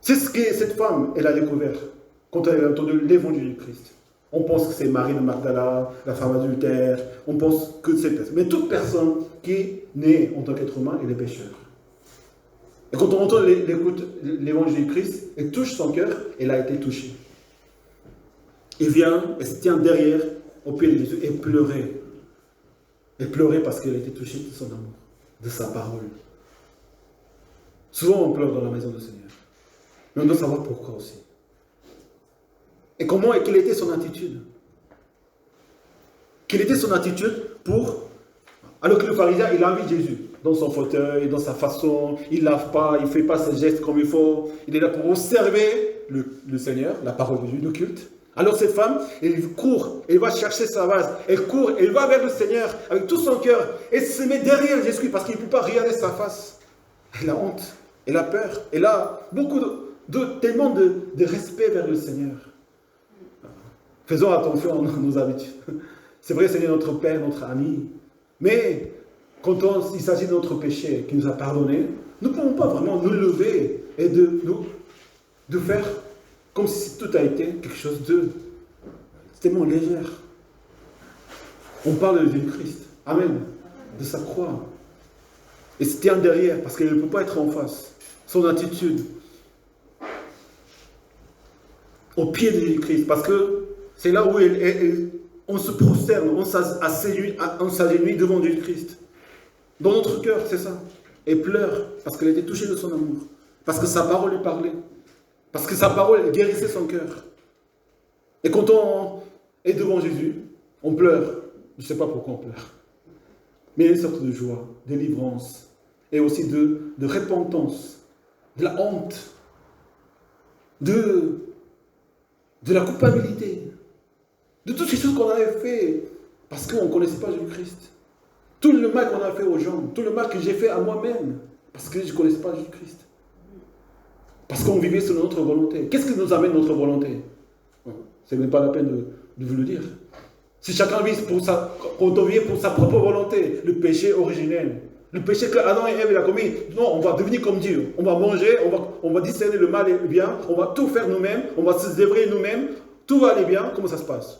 C'est ce que cette femme, elle a découvert quand elle a entendu l'évangile du Christ. On pense que c'est Marie de Magdala, la femme adultère, on pense que c'est personne. Mais toute personne qui naît en tant qu'être humain, elle est pécheur. Et quand on entend l'évangile du Christ, elle touche son cœur, elle a été touchée. Elle vient, elle se tient derrière, au pied de Jésus, et pleurait. Elle pleurait parce qu'elle a été touchée de son amour, de sa parole. Souvent on pleure dans la maison du Seigneur. Mais on doit savoir pourquoi aussi. Et comment et quelle était son attitude? Quelle était son attitude pour... Alors que le pharisien, il invite Jésus dans son fauteuil, dans sa façon, il ne lave pas, il ne fait pas ses gestes comme il faut. Il est là pour observer le Seigneur, la parole de Dieu, le culte. Alors cette femme, elle court, elle va chercher sa vase, elle court, elle va vers le Seigneur avec tout son cœur. Elle se met derrière Jésus parce qu'il ne peut pas regarder sa face. Elle a honte, elle a peur, elle a beaucoup tellement de respect vers le Seigneur. Faisons attention à nos habitudes. C'est vrai, Seigneur, notre Père, notre ami. Mais quand il s'agit de notre péché qui nous a pardonné, nous ne pouvons pas vraiment nous lever et de faire comme si tout a été quelque chose de tellement légère. On parle de Jésus-Christ. Amen. De sa croix. Et se tient derrière parce qu'elle ne peut pas être en face. Son attitude. Au pied de Jésus-Christ. Parce que c'est là où on se prosterne, on s'agenouille devant Jésus-Christ. Dans notre cœur, c'est ça. Et pleure parce qu'elle était touchée de son amour. Parce que sa parole lui parlait. Parce que sa parole guérissait son cœur. Et quand on est devant Jésus, on pleure. Je ne sais pas pourquoi on pleure. Mais il y a une sorte de joie, de délivrance. Et aussi de repentance. De la honte. De la culpabilité. De toutes ces choses qu'on avait fait parce qu'on ne connaissait pas Jésus-Christ. Tout le mal qu'on a fait aux gens, tout le mal que j'ai fait à moi-même, parce que je ne connaissais pas Jésus-Christ. Parce qu'on vivait selon notre volonté. Qu'est-ce qui nous amène notre volonté? Ce n'est même pas la peine de vous le dire. Si chacun vit quand on vit pour sa propre volonté, le péché originel, le péché que Adam et Ève ont commis, non, on va devenir comme Dieu. On va manger, on va discerner le mal et le bien, on va tout faire nous-mêmes, on va se débrouiller nous-mêmes, tout va aller bien. Comment ça se passe?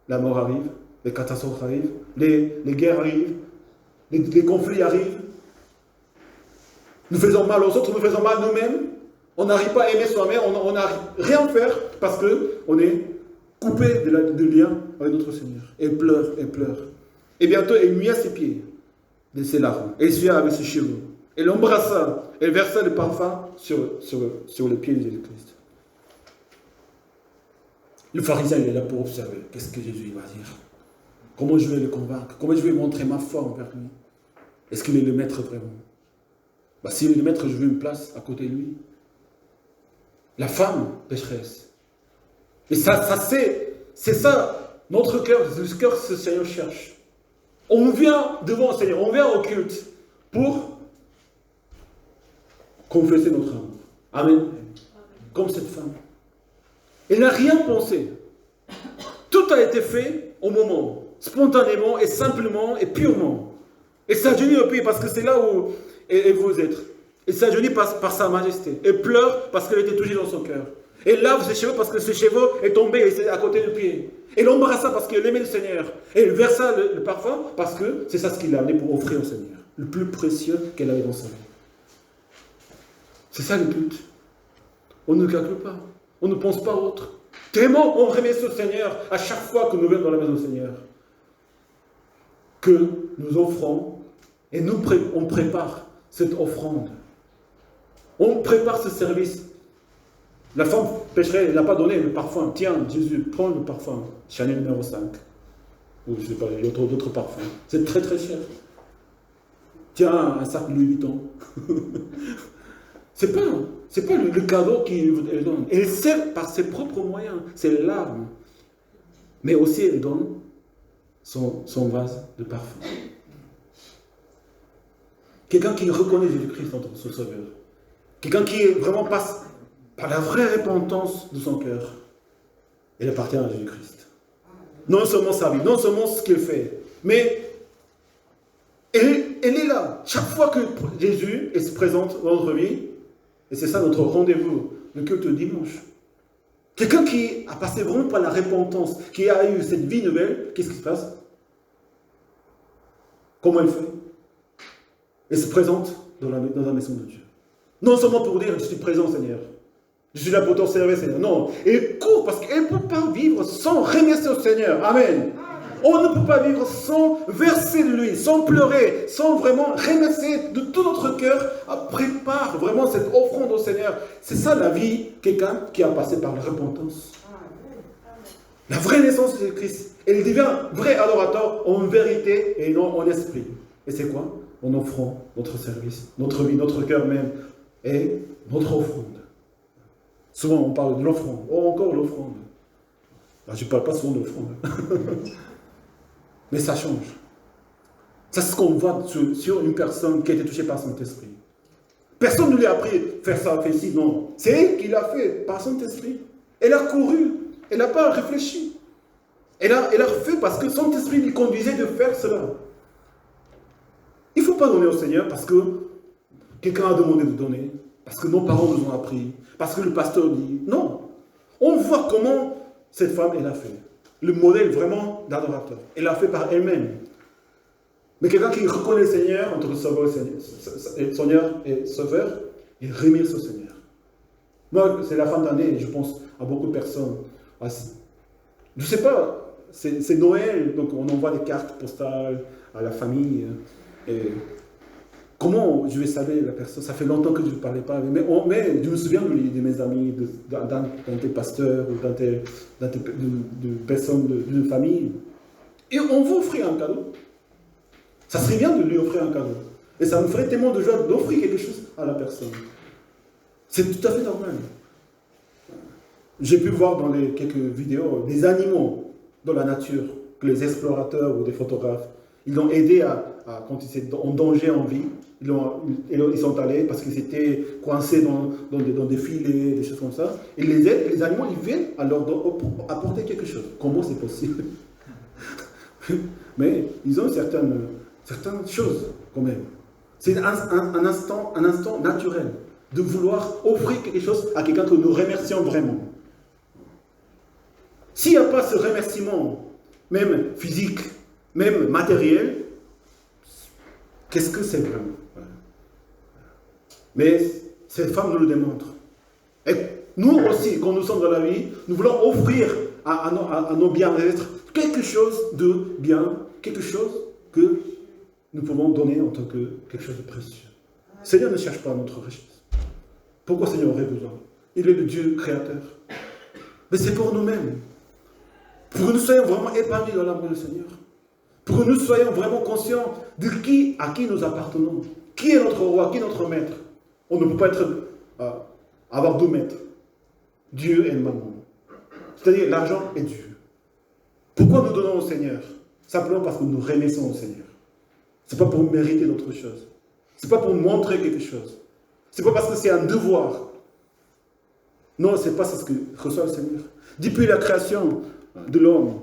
La mort arrive, les catastrophes arrivent, les guerres arrivent, les conflits arrivent. Nous faisons mal aux autres, nous faisons mal nous-mêmes. On n'arrive pas à aimer soi-même, on n'arrive rien à faire parce qu'on est coupé de lien avec notre Seigneur. Elle pleure, elle pleure. Et bientôt, elle mit à ses pieds de ses larmes. Elle essuya avec ses cheveux. Elle l'embrassa, elle versa le parfum sur le pied de Jésus-Christ. Le pharisien, il est là pour observer. Qu'est-ce que Jésus va dire? Comment je vais le convaincre? Comment je vais montrer ma foi envers lui? Est-ce qu'il est le maître vraiment? S'il est le maître, je veux une place à côté de lui. La femme pécheresse. Et ça c'est ça, notre cœur, ce cœur que le Seigneur cherche. On vient devant le Seigneur, on vient au culte pour confesser notre amour. Amen. Comme cette femme. Elle n'a rien pensé. Tout a été fait au moment, spontanément et simplement et purement. Et s'agenouille au pied parce que c'est là où elle veut être. Elle s'agenouille par sa majesté. Elle pleure parce qu'elle était touchée dans son cœur. Elle lave ses cheveux parce que ses cheveux est tombé à côté du pied. Elle embrassa parce qu'elle aimait le Seigneur. Et elle versa le parfum parce que c'est ça ce qu'il a amené pour offrir au Seigneur. Le plus précieux qu'elle avait dans sa vie. C'est ça le culte. On ne calcule pas. On ne pense pas autre. Tellement on remercie le Seigneur à chaque fois que nous venons dans la maison du Seigneur. Que nous offrons et on prépare cette offrande. On prépare ce service. La femme pécheresse, elle n'a pas donné le parfum. Tiens, Jésus, prends le parfum. Chanel numéro 5. Ou je ne sais pas, il y a d'autres parfums. C'est très très cher. Tiens, un sac Louis Vuitton. C'est pas le cadeau qu'elle donne. Elle sert par ses propres moyens, ses larmes. Mais aussi elle donne son vase de parfum. Quelqu'un qui reconnaît Jésus-Christ en tant que son sauveur. Quelqu'un qui vraiment passe par la vraie repentance de son cœur. Elle appartient à Jésus-Christ. Non seulement sa vie, non seulement ce qu'il fait, mais elle est là. Chaque fois que Jésus se présente dans notre vie, et c'est ça notre rendez-vous le culte dimanche. Quelqu'un qui a passé vraiment par la repentance, qui a eu cette vie nouvelle, qu'est-ce qui se passe? Comment elle fait? Elle se présente dans la maison de Dieu. Non seulement pour dire, je suis présent, Seigneur. Je suis là pour t'en servir, Seigneur. Non, elle court parce qu'elle ne peut pas vivre sans remercier au Seigneur. Amen. On ne peut pas vivre sans verser de l'huile, sans pleurer, sans vraiment remercier de tout notre cœur. Prépare vraiment cette offrande au Seigneur. C'est ça la vie, quelqu'un qui a passé par la repentance. La vraie naissance de Christ. Elle devient vrai adorateur en vérité et non en esprit. Et c'est quoi? En offrant notre service, notre vie, notre cœur même et notre offrande. Souvent on parle de l'offrande. Oh, encore l'offrande. Je ne parle pas souvent de l'offrande. Mais ça change. Ça, c'est ce qu'on voit sur une personne qui a été touchée par son esprit. Personne ne lui a appris à faire ça, faire ci, non. C'est elle qui l'a fait par son esprit. Elle a couru. Elle n'a pas réfléchi. Elle a fait parce que son esprit lui conduisait de faire cela. Il ne faut pas donner au Seigneur parce que quelqu'un a demandé de donner, parce que nos parents nous ont appris, parce que le pasteur dit. Non. On voit comment cette femme, elle a fait. Le modèle vraiment d'adorateur. Elle l'a fait par elle-même. Mais quelqu'un qui reconnaît le Seigneur, entre le Sauveur et Sauveur, il remercie au Seigneur. Moi, c'est la fin d'année et je pense à beaucoup de personnes. Je ne sais pas, c'est Noël, donc on envoie des cartes postales à la famille. Et comment je vais saluer la personne? Ça fait longtemps que je ne parlais pas. Mais je me souviens de mes amis, d'un tel pasteur ou d'une personne d'une famille. Et on va offrir un cadeau. Ça serait bien de lui offrir un cadeau. Et ça me ferait tellement de joie d'offrir quelque chose à la personne. C'est tout à fait normal. J'ai pu voir dans quelques vidéos des animaux dans la nature, que les explorateurs ou des photographes, ils l'ont aidé quand ils étaient en danger en vie. Ils sont allés parce qu'ils étaient coincés dans des filets, des choses comme ça. Et les animaux, ils viennent à leur apporter quelque chose. Comment c'est possible? Mais ils ont certaines choses quand même. C'est un instant naturel de vouloir offrir quelque chose à quelqu'un que nous remercions vraiment. S'il n'y a pas ce remerciement, même physique, même matériel, qu'est-ce que c'est vraiment? Mais cette femme nous le démontre. Et nous aussi, quand nous sommes dans la vie, nous voulons offrir à nos bien-être quelque chose de bien, quelque chose que nous pouvons donner en tant que quelque chose de précieux. Le Seigneur ne cherche pas notre richesse. Pourquoi le Seigneur aurait besoin? Il est le Dieu créateur. Mais c'est pour nous-mêmes. Pour que nous soyons vraiment épanouis dans l'amour du Seigneur. Pour que nous soyons vraiment conscients de à qui nous appartenons. Qui est notre roi, qui est notre maître. On ne peut pas avoir deux maîtres. Dieu et maman. C'est-à-dire l'argent et Dieu. Pourquoi nous donnons au Seigneur? Simplement parce que nous remercions au Seigneur. Ce n'est pas pour mériter d'autre chose. Ce n'est pas pour montrer quelque chose. Ce n'est pas parce que c'est un devoir. Non, ce n'est pas ce que reçoit le Seigneur. Depuis la création de l'homme,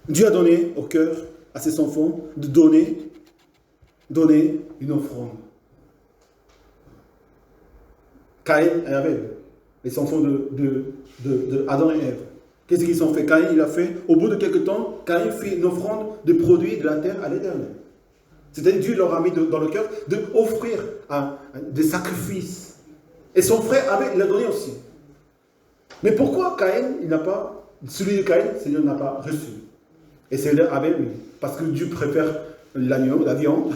Dieu a donné au cœur à ses enfants de donner une offrande. Caïn et Abel, les enfants de Adam et Ève. Qu'est-ce qu'ils ont fait? Caïn, il a fait, au bout de quelques temps, Caïn fit une offrande de produits de la terre à l'Éternel. C'est-à-dire Dieu leur a mis dans le cœur d'offrir des sacrifices. Et son frère Abel, il a donné aussi. Mais pourquoi Caïn, celui de Caïn, Seigneur n'a pas reçu? Et celui d'Abel, oui. Parce que Dieu préfère l'agneau, la viande.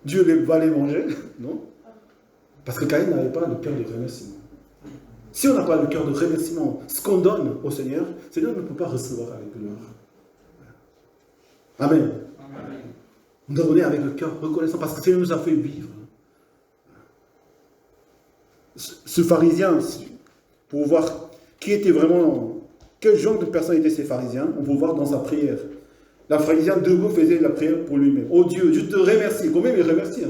Dieu va les manger, non? Parce que Caïn n'avait pas le cœur de remerciement. Si on n'a pas le cœur de remerciement, ce qu'on donne au Seigneur, le Seigneur ne peut pas recevoir avec gloire. Amen. Amen. On doit donner avec le cœur reconnaissant parce que le Seigneur nous a fait vivre. Ce pharisien, pour voir qui était vraiment, quel genre de personne étaient ces pharisiens, on peut voir dans sa prière. Le pharisien debout faisait la prière pour lui-même. Oh Dieu, je te remercie. Combien il remercie?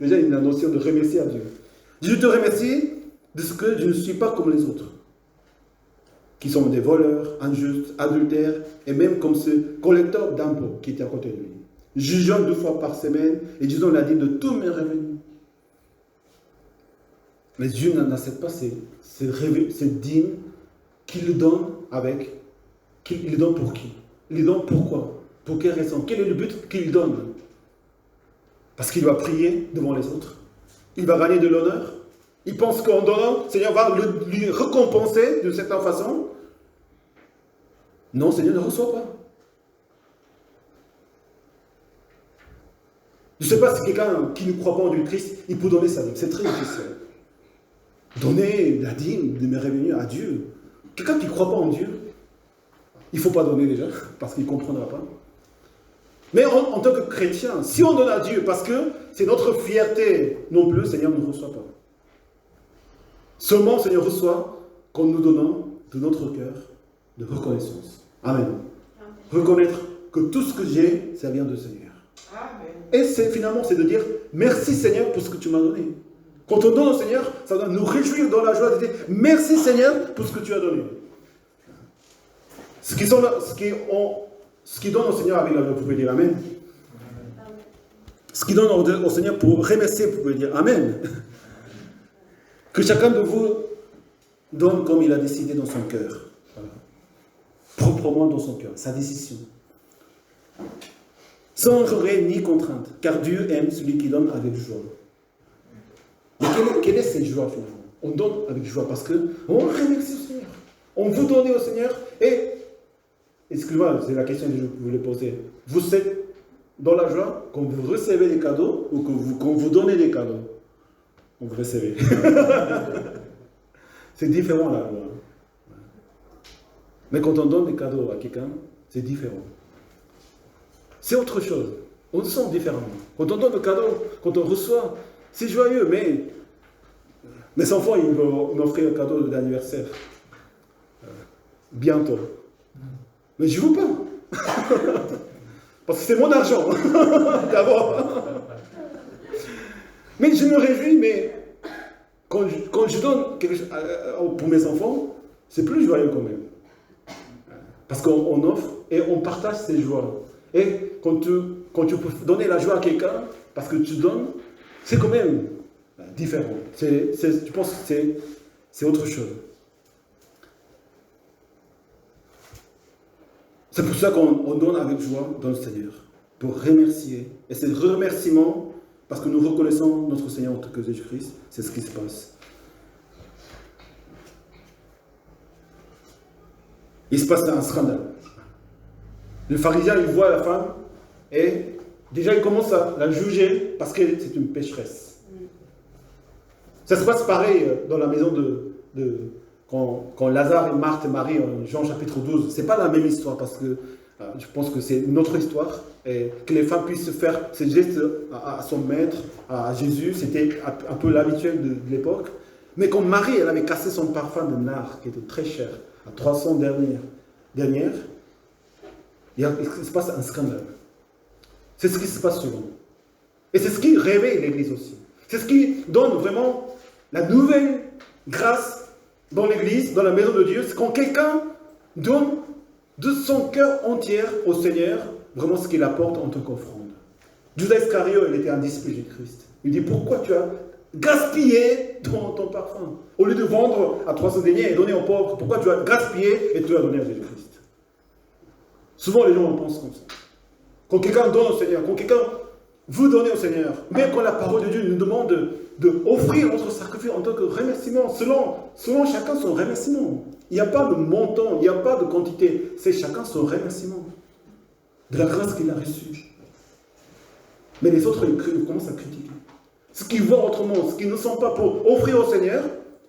Déjà, il y a une notion de remercier à Dieu. Je te remercie de ce que je ne suis pas comme les autres, qui sont des voleurs, injustes, adultères, et même comme ce collecteur d'impôts qui était à côté de lui. Je jeûne 2 fois par semaine et disons la dîme de tous mes revenus. Mais Dieu n'accepte pas cette dîme qu'il le donne avec. Il le donne pour qui? Il le donne pourquoi? Pour quelle raison? Quel est le but qu'il donne? Parce qu'il va prier devant les autres. Il va gagner de l'honneur. Il pense qu'en donnant, Seigneur va lui récompenser d'une certaine façon. Non, Seigneur ne reçoit pas. Je ne sais pas si quelqu'un qui ne croit pas en Dieu Christ, il peut donner sa dîme. C'est très difficile. Donner la dîme de mes revenus à Dieu. Quelqu'un qui ne croit pas en Dieu, il ne faut pas donner déjà, parce qu'il ne comprendra pas. Mais en tant que chrétien, si on donne à Dieu, parce que c'est notre fierté non plus, le Seigneur ne reçoit pas. Seulement, le Seigneur reçoit quand nous donnons de notre cœur de reconnaissance. Amen. Reconnaître que tout ce que j'ai, ça vient du Seigneur. Amen. Et finalement, c'est de dire merci Seigneur pour ce que tu m'as donné. Quand on donne au Seigneur, ça doit nous réjouir dans la joie de dire merci Seigneur pour ce que tu as donné. Ce qui donne au Seigneur avec la joie, vous pouvez dire Amen. Ce qui donne au Seigneur pour remercier, vous pouvez dire Amen. Que chacun de vous donne comme il a décidé dans son cœur. Voilà. Proprement dans son cœur, sa décision. Sans regret ni contrainte, car Dieu aime celui qui donne avec joie. Mais quelle est cette joie finalement? On donne avec joie parce qu'on remercie le Seigneur. On veut donner au Seigneur et, excusez-moi, c'est la question que je voulais poser. Vous êtes dans la joie quand vous recevez des cadeaux ou quand vous donnez des cadeaux? Quand vous recevez. C'est différent la joie. Mais quand on donne des cadeaux à quelqu'un, c'est différent. C'est autre chose. On le sent différemment. Quand on donne le cadeau, quand on reçoit, c'est joyeux, mais mes enfants, ils vont m'offrir un cadeau d'anniversaire. Bientôt. Mais je ne veux pas. Parce que c'est mon argent. D'abord. Mais je me réjouis, mais quand je donne quelque chose pour mes enfants, c'est plus joyeux quand même. Parce qu'on offre et on partage ses joies. Et quand tu peux donner la joie à quelqu'un, parce que tu donnes, c'est quand même différent. Je pense que c'est autre chose. C'est pour ça qu'on donne avec joie dans le Seigneur, pour remercier. Et c'est le remerciement, parce que nous reconnaissons notre Seigneur en tant que Jésus-Christ, c'est ce qui se passe. Il se passe un scandale. Le pharisien, il voit la femme et déjà il commence à la juger parce que c'est une pécheresse. Ça se passe pareil dans la maison quand Lazare et Marthe et Marie, en Jean chapitre 12, c'est pas la même histoire parce que je pense que c'est une autre histoire. Et que les femmes puissent faire ces gestes à son maître, à Jésus, c'était un peu l'habituel de l'époque. Mais quand Marie, elle avait cassé son parfum de nard, qui était très cher, à 300 dernières, il se passe un scandale. C'est ce qui se passe souvent. Et c'est ce qui réveille l'Église aussi. C'est ce qui donne vraiment la nouvelle grâce dans l'Église, dans la maison de Dieu. C'est quand quelqu'un donne de son cœur entier au Seigneur vraiment ce qu'il apporte en tant qu'offrande. Judas Iscariote, il était un disciple de Christ. Il dit, pourquoi tu as gaspillé ton parfum? Au lieu de vendre à 300 deniers et donner aux pauvres, pourquoi tu as gaspillé et tu as donné à Jésus-Christ? Souvent, les gens en pensent comme ça. Quand quelqu'un donne au Seigneur, quand quelqu'un veut donner au Seigneur, même quand la parole de Dieu nous demande d'offrir notre sacrifice en tant que remerciement, selon chacun son remerciement. Il n'y a pas de montant, il n'y a pas de quantité, c'est chacun son remerciement de la grâce qu'il a reçue. Mais les autres, ils commencent à critiquer. Ce qu'ils voient autrement, ce qu'ils ne sont pas pour offrir au Seigneur,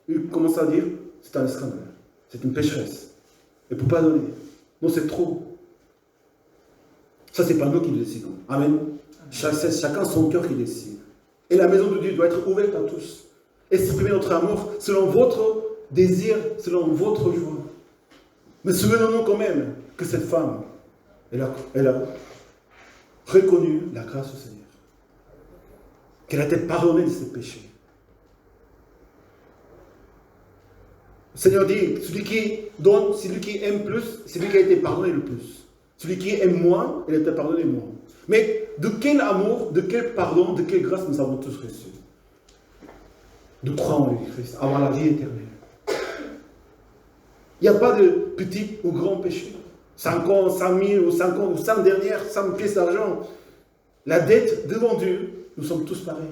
ils commencent à dire, c'est un scandale, c'est une pécheresse. Et pour ne pas donner. Non, c'est trop. Ça, c'est pas nous qui décidons. Amen. Chacun son cœur qui décide. Et la maison de Dieu doit être ouverte à tous. Exprimer notre amour selon votre désir, selon votre joie. Mais souvenons-nous quand même que cette femme, elle a reconnu la grâce du Seigneur. Qu'elle a été pardonnée de ses péchés. Le Seigneur dit, celui qui donne, celui qui aime plus, c'est lui qui a été pardonné le plus. Celui qui aime moins, il a été pardonné moins. Mais de quel amour, de quel pardon, de quelle grâce nous avons tous reçu? de croire en Jésus-Christ, avoir la vie éternelle. Il n'y a pas de petit ou grand péché. 5 ans, 5 000 ou 5 ans ou 5 dernières, 5 pièces d'argent. La dette devant Dieu, nous sommes tous pareils.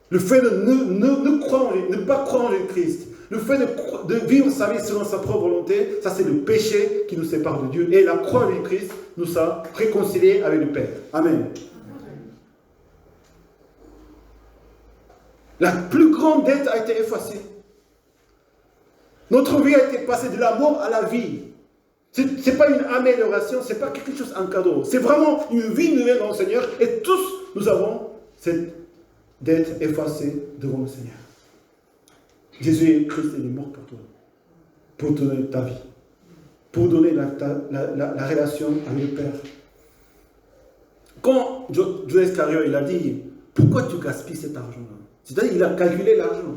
Le fait de ne pas croire en Jésus-Christ, le fait de vivre sa vie selon sa propre volonté, ça c'est le péché qui nous sépare de Dieu. Et la croix en Jésus-Christ nous a réconciliés avec le Père. Amen. La plus grande dette a été effacée. Notre vie a été passée de la mort à la vie. Ce n'est pas une amélioration, ce n'est pas quelque chose, un cadeau. C'est vraiment une vie nouvelle dans le Seigneur. Et tous, nous avons cette dette effacée devant le Seigneur. Jésus-Christ est mort pour toi. Pour te donner ta vie. Pour donner la relation avec le Père. Quand Judas Iscariot, il a dit, pourquoi tu gaspilles cet argent-là? C'est-à-dire qu'il a calculé l'argent.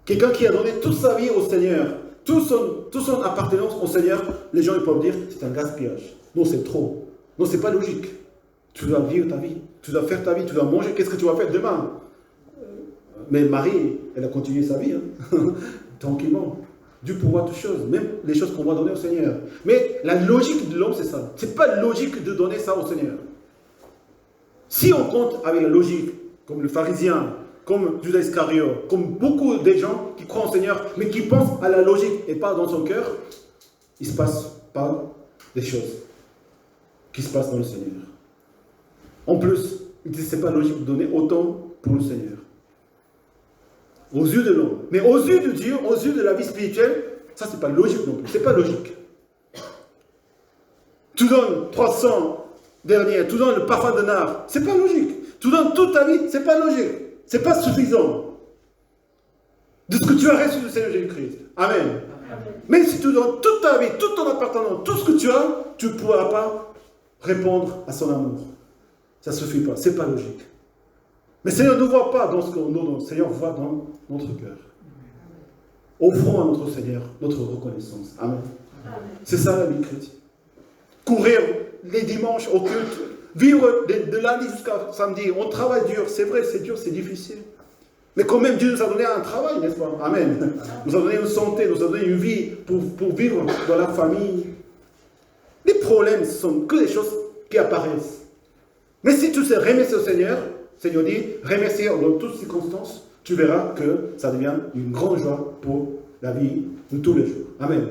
Quelqu'un qui a donné toute sa vie au Seigneur, toute son appartenance au Seigneur, les gens ils peuvent dire c'est un gaspillage. Non, c'est trop. Non, c'est pas logique. Tu dois vivre ta vie, tu dois faire ta vie, tu dois manger. Qu'est-ce que tu vas faire demain? Mais Marie, elle a continué sa vie, tranquillement. Dieu pourvoit toutes choses, même les choses qu'on va donner au Seigneur. Mais la logique de l'homme, c'est ça. C'est pas logique de donner ça au Seigneur. Si on compte avec la logique, comme le pharisien, comme Judas Iscariot, comme beaucoup de gens qui croient au Seigneur, mais qui pensent à la logique et pas dans son cœur, il ne se passe pas des choses qui se passent dans le Seigneur. En plus, il dit que ce n'est pas logique de donner autant pour le Seigneur. Aux yeux de l'homme. Mais aux yeux de Dieu, aux yeux de la vie spirituelle, ça c'est pas logique non plus. C'est pas logique. Tu donnes 300 derniers, tu donnes le parfum de nard, c'est pas logique. Tu donnes toute ta vie, c'est pas logique. C'est pas suffisant. De ce que tu as reçu du Seigneur Jésus-Christ. Amen. Amen. Même si tu donnes toute ta vie, toute ton appartenance, tout ce que tu as, tu ne pourras pas répondre à son amour. Ça ne suffit pas, c'est pas logique. Mais le Seigneur ne voit pas dans ce que nous donnons, le Seigneur voit dans notre cœur. Offrons à notre Seigneur notre reconnaissance. Amen. Amen. C'est ça la vie chrétienne. Courir les dimanches au culte, vivre de lundi jusqu'à samedi, on travaille dur, c'est vrai, c'est dur, c'est difficile. Mais quand même, Dieu nous a donné un travail, n'est-ce pas? Amen. Nous a donné une santé, nous a donné une vie pour vivre dans la famille. Les problèmes ne sont que des choses qui apparaissent. Mais si tu sais remercier au Seigneur, le Seigneur dit, remercier dans toutes circonstances, tu verras que ça devient une grande joie pour la vie de tous les jours. Amen.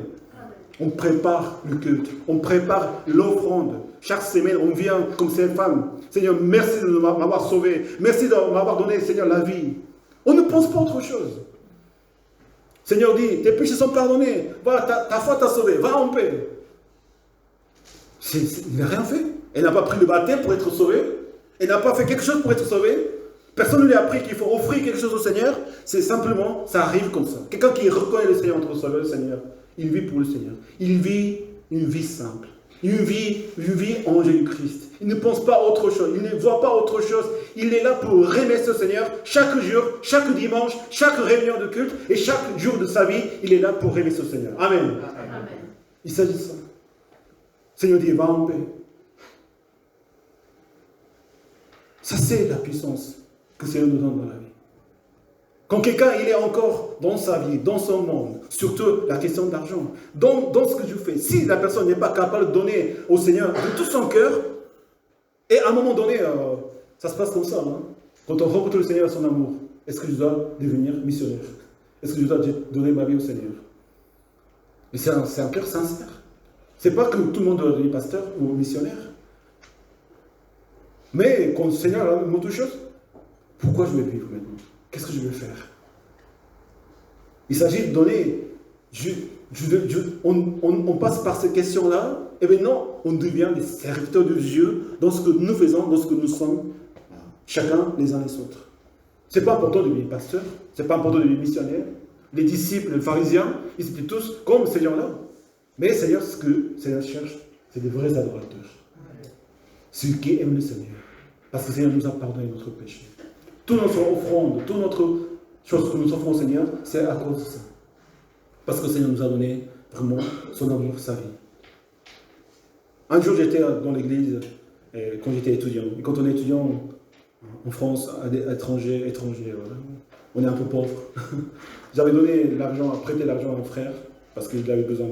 On prépare le culte, on prépare l'offrande. Chaque semaine, on vient comme ces femmes. Seigneur, merci de m'avoir sauvé. Merci de m'avoir donné, Seigneur, la vie. On ne pense pas autre chose. Seigneur dit, tes péchés sont pardonnés. Voilà, ta foi t'a sauvé. Va en paix. Il n'a rien fait. Elle n'a pas pris le baptême pour être sauvée. Elle n'a pas fait quelque chose pour être sauvée. Personne ne lui a appris qu'il faut offrir quelque chose au Seigneur. C'est simplement, ça arrive comme ça. Quelqu'un qui reconnaît le Seigneur entre sauvé et le Seigneur, il vit pour le Seigneur. Il vit une vie simple. Une vie en Jésus-Christ. Il ne pense pas à autre chose. Il ne voit pas autre chose. Il est là pour remercier le Seigneur chaque jour, chaque dimanche, chaque réunion de culte et chaque jour de sa vie, il est là pour remercier le Seigneur. Amen. Amen. Il s'agit de ça. Le Seigneur dit, va en paix. Ça, c'est la puissance que le Seigneur nous donne dans la vie. Quand quelqu'un il est encore dans sa vie, dans son monde, surtout la question d'argent, dans ce que je fais, si la personne n'est pas capable de donner au Seigneur de tout son cœur, et à un moment donné, ça se passe comme ça, hein? Quand on rencontre le Seigneur et son amour, est-ce que je dois devenir missionnaire? Est-ce que je dois donner ma vie au Seigneur? Mais c'est un cœur sincère. C'est pas que tout le monde doit devenir pasteur ou missionnaire. Mais quand le Seigneur a autre chose, pourquoi je vais vivre maintenant? Qu'est-ce que je vais faire? Il s'agit de donner. On passe par ces questions-là, et maintenant, on devient des serviteurs de Dieu dans ce que nous faisons, dans ce que nous sommes, chacun les uns les autres. Ce n'est pas important de devenir pasteur, ce n'est pas important de devenir missionnaire. Les disciples, les pharisiens, ils étaient tous comme ces gens-là. Mais Seigneur, ce que le Seigneur cherche, c'est des vrais adorateurs. Ceux qui aiment le Seigneur. Parce que le Seigneur nous a pardonné notre péché. Toute notre offrande, toute notre chose que nous offrons au Seigneur, c'est à cause de ça. Parce que le Seigneur nous a donné vraiment son amour, sa vie. Un jour, j'étais dans l'église quand j'étais étudiant. Et quand on est étudiant en France, à l'étranger, voilà, on est un peu pauvre. J'avais donné l'argent, prêté l'argent à un frère, parce qu'il avait besoin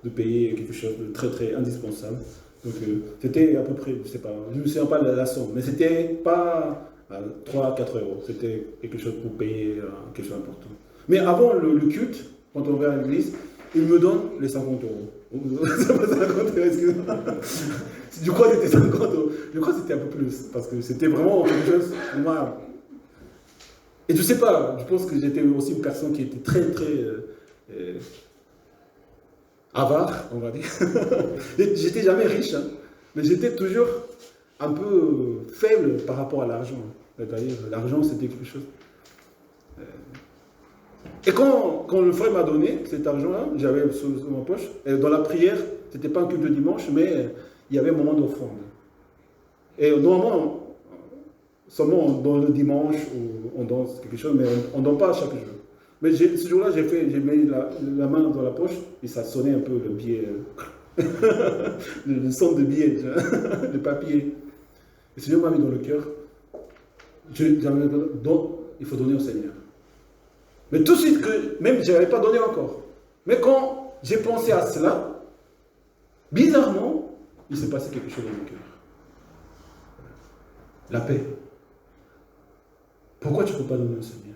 de payer quelque chose de très très indispensable. Donc c'était à peu près, je ne sais pas, je ne me souviens pas de la somme, mais c'était pas 3 à 4 euros, c'était quelque chose pour payer quelque chose d'important. Mais avant le culte, quand on va à l'église, il me donne les 50 euros. C'est pas 50 euros, excusez-moi. Je crois que c'était 50 euros. Je crois que c'était un peu plus, parce que c'était vraiment quelque chose pour moi. Et je sais pas, je pense que j'étais aussi une personne qui était très très avare, on va dire. J'étais jamais riche, hein, mais j'étais toujours un peu faible par rapport à l'argent. C'est-à-dire, l'argent c'était quelque chose. Et quand le frère m'a donné cet argent-là, j'avais sous ma poche, et dans la prière, c'était pas un culte de dimanche, mais il y avait un moment d'offrande. Et normalement, seulement dans le dimanche, on danse quelque chose, mais on ne danse pas chaque jour. Mais ce jour-là, j'ai mis la main dans la poche, et ça sonnait un peu le billet, le son de billet, le papier. Et le Seigneur m'a mis dans le cœur, il faut donner au Seigneur. Mais tout de suite, même je n'avais pas donné encore. Mais quand j'ai pensé à cela, bizarrement, il s'est passé quelque chose dans mon cœur. La paix. Pourquoi tu ne peux pas donner au Seigneur?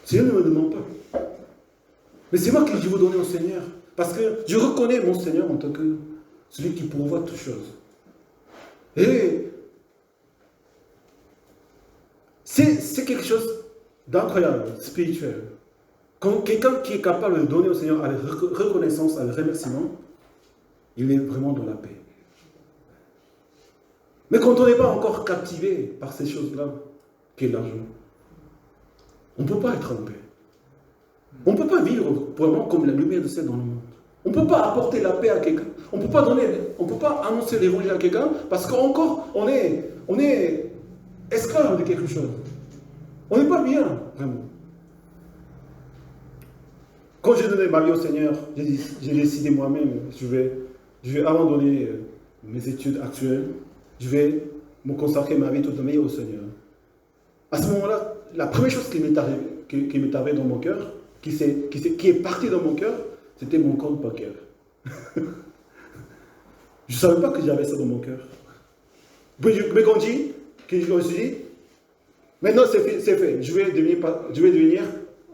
Le Seigneur ne me demande pas. Mais c'est moi qui veux donner au Seigneur. Parce que je reconnais mon Seigneur en tant que celui qui pourvoit toutes choses. Et c'est quelque chose d'incroyable, spirituel. Quand quelqu'un qui est capable de donner au Seigneur avec reconnaissance, avec remerciement, il est vraiment dans la paix. Mais quand on n'est pas encore captivé par ces choses-là, qui est l'argent, on ne peut pas être en paix. On ne peut pas vivre vraiment comme la lumière de ciel dans le monde. On ne peut pas apporter la paix à quelqu'un. On ne peut pas annoncer l'évangile à quelqu'un parce qu'encore on est esclave de quelque chose. On n'est pas bien, vraiment. Quand j'ai donné ma vie au Seigneur, j'ai décidé moi-même, je vais abandonner mes études actuelles, je vais me consacrer ma vie toute ma vie au Seigneur. À ce moment-là, la première chose qui m'est arrivée dans mon cœur, qui est partie dans mon cœur, c'était mon compte bancaire. Je ne savais pas que j'avais ça dans mon cœur. Mais quand je me suis dit, maintenant c'est fait, je vais devenir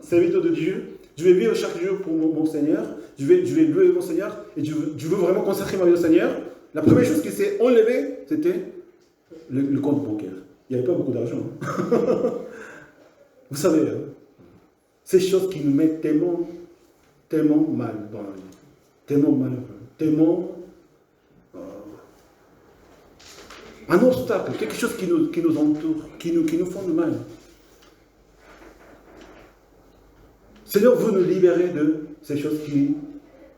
serviteur de Dieu, je vais vivre chaque jour pour mon Seigneur, je vais louer mon Seigneur, et je veux vraiment consacrer ma vie au Seigneur. La première chose qui s'est enlevée, c'était le compte bancaire. Il n'y avait pas beaucoup d'argent. Vous savez, ces choses qui nous mettent tellement mal dans la vie, tellement malheureux, tellement un obstacle, quelque chose qui nous entoure, qui nous font du mal. Seigneur veut nous libérer de ces choses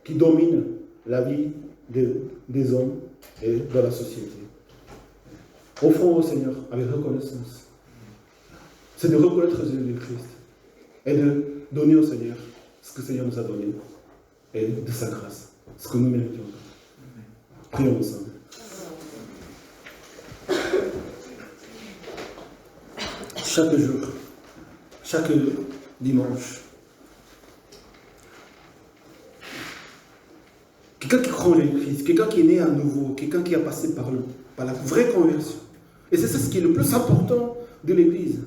qui dominent la vie des hommes et de la société. Offrons au Seigneur avec reconnaissance. C'est de reconnaître Jésus-Christ et de donner au Seigneur ce que le Seigneur nous a donné et de sa grâce, ce que nous méritions. Prions ensemble. Chaque jour, chaque dimanche, quelqu'un qui croit en Jésus-Christ, quelqu'un qui est né à nouveau, quelqu'un qui a passé par la vraie conversion. Et c'est ça ce qui est le plus important de l'Église.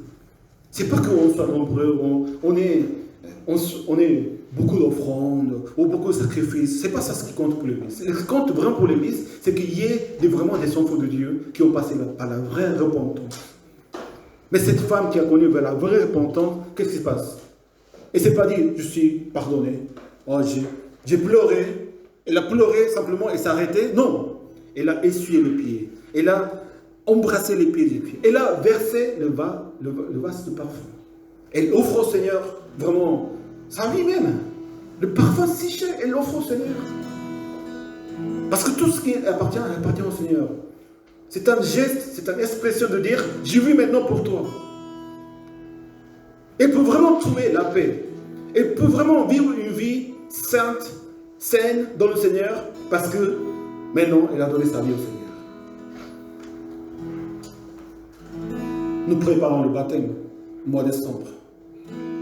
C'est pas qu'on soit nombreux, on est beaucoup d'offrandes ou beaucoup de sacrifices. C'est pas ça ce qui compte pour l'Église. Ce qui compte vraiment pour l'Église, c'est qu'il y ait vraiment des enfants de Dieu qui ont passé par la vraie repentance. Mais cette femme qui a connu la vraie repentance, qu'est-ce qui se passe? Et c'est pas dire, je suis pardonné, oh, j'ai pleuré, elle a pleuré simplement et s'est arrêtée. Non, elle a essuyé le pied, elle a embrassé les pieds des pieds, elle a versé le vase de parfum. Elle offre au Seigneur vraiment sa vie même. Le parfum si cher, elle l'offre au Seigneur. Parce que tout ce qui appartient au Seigneur. C'est un geste, c'est une expression de dire, je vis maintenant pour toi. Elle peut vraiment trouver la paix. Elle peut vraiment vivre une vie sainte, saine dans le Seigneur, parce que maintenant, elle a donné sa vie au Seigneur. nous préparons le baptême au mois de décembre.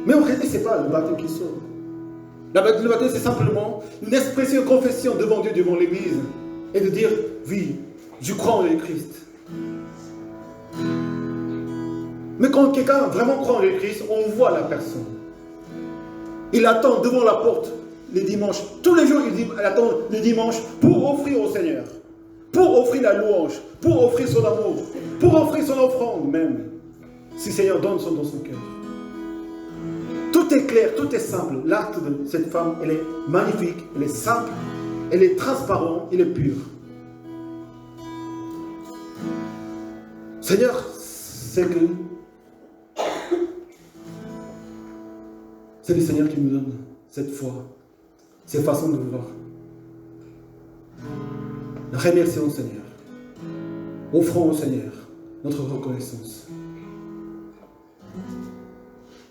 Mais en réalité, ce n'est pas le baptême qui sauve. Le baptême, c'est simplement une expression, une confession devant Dieu, devant l'Église, et de dire, oui, je crois en Jésus-Christ. Mais quand quelqu'un vraiment croit en Jésus-Christ, on voit la personne. Il attend devant la porte les dimanches. Tous les jours, il attend les dimanches pour offrir au Seigneur. Pour offrir la louange. Pour offrir son amour. Pour offrir son offrande même. Si le Seigneur donne dans son cœur. Tout est clair, tout est simple. L'acte de cette femme, elle est magnifique, elle est simple, elle est transparente, elle est pure. Seigneur, c'est le Seigneur qui nous donne cette foi, cette façon de voir. Remercions le Seigneur. Offrons au Seigneur notre reconnaissance.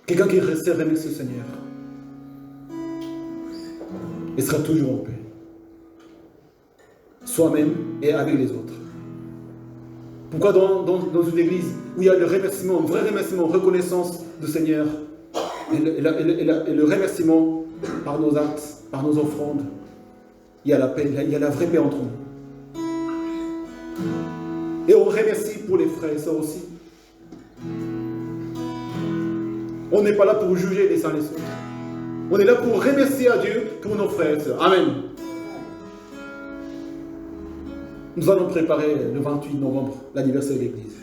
Quelqu'un qui sait remercier le Seigneur, il sera toujours en paix. Soi-même et avec les autres. Pourquoi dans une église où il y a le remerciement, un vrai remerciement, reconnaissance du Seigneur, et le remerciement par nos actes, par nos offrandes, il y a la paix, il y a la vraie paix entre nous. Et on remercie pour les frères et sœurs aussi. On n'est pas là pour juger les uns les autres. On est là pour remercier à Dieu pour nos frères et sœurs. Amen. Nous allons préparer le 28 novembre l'anniversaire de l'Église.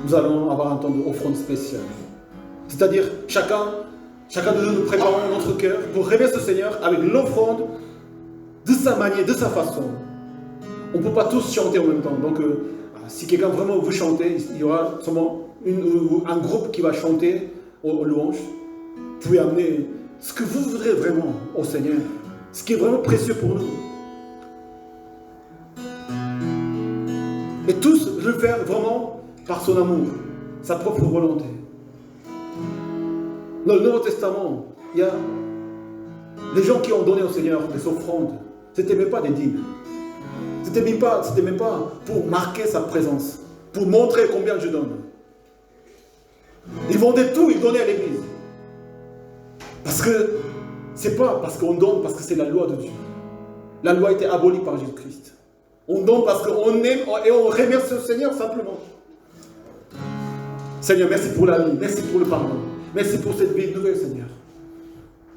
Nous allons avoir un temps d'offrande spéciale. C'est-à-dire, chacun de nous préparons notre cœur pour remercier le Seigneur avec l'offrande de sa manière, de sa façon. On ne peut pas tous chanter en même temps. Donc, si quelqu'un vraiment veut chanter, il y aura sûrement un groupe qui va chanter aux louanges. Vous pouvez amener ce que vous voudrez vraiment au Seigneur, ce qui est vraiment précieux pour nous. Et tous le faire vraiment par son amour, sa propre volonté. Dans le Nouveau Testament, il y a les gens qui ont donné au Seigneur des offrandes. Ce n'était même pas des dîmes. Ce n'était même pas pour marquer sa présence, pour montrer combien je donne. Ils vendaient tout, ils donnaient à l'Église. Parce que c'est pas parce qu'on donne, parce que c'est la loi de Dieu. La loi a été abolie par Jésus-Christ. On donne parce qu'on aime et on remercie le Seigneur simplement. Seigneur, merci pour la vie, merci pour le pardon. Merci pour cette vie nouvelle, Seigneur.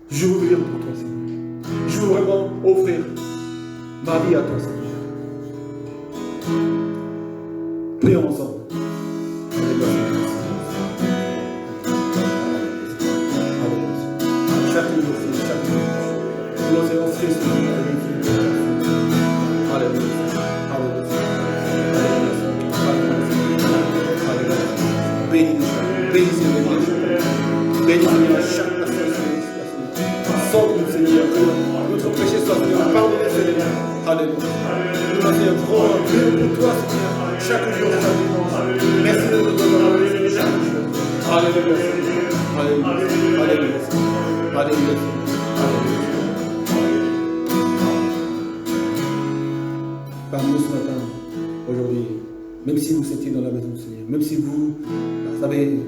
Je veux vivre pour toi, Seigneur. Je veux vraiment offrir ma vie à toi, Seigneur. Prions ensemble. Chaque jour, nous nous offrir ce Alléluia. Bénis Seigneur chaque personne. Sauve-nous Seigneur, que notre péché soit pardonné Seigneur. Alléluia. Nous allons prendre pour toi Seigneur, chaque jour, chaque dimanche. Merci de nous donner chaque jour. Alléluia. Alléluia. Alléluia. Alléluia. Parle-nous ce matin, aujourd'hui, même si vous étiez dans la maison du Seigneur, même si vous savez,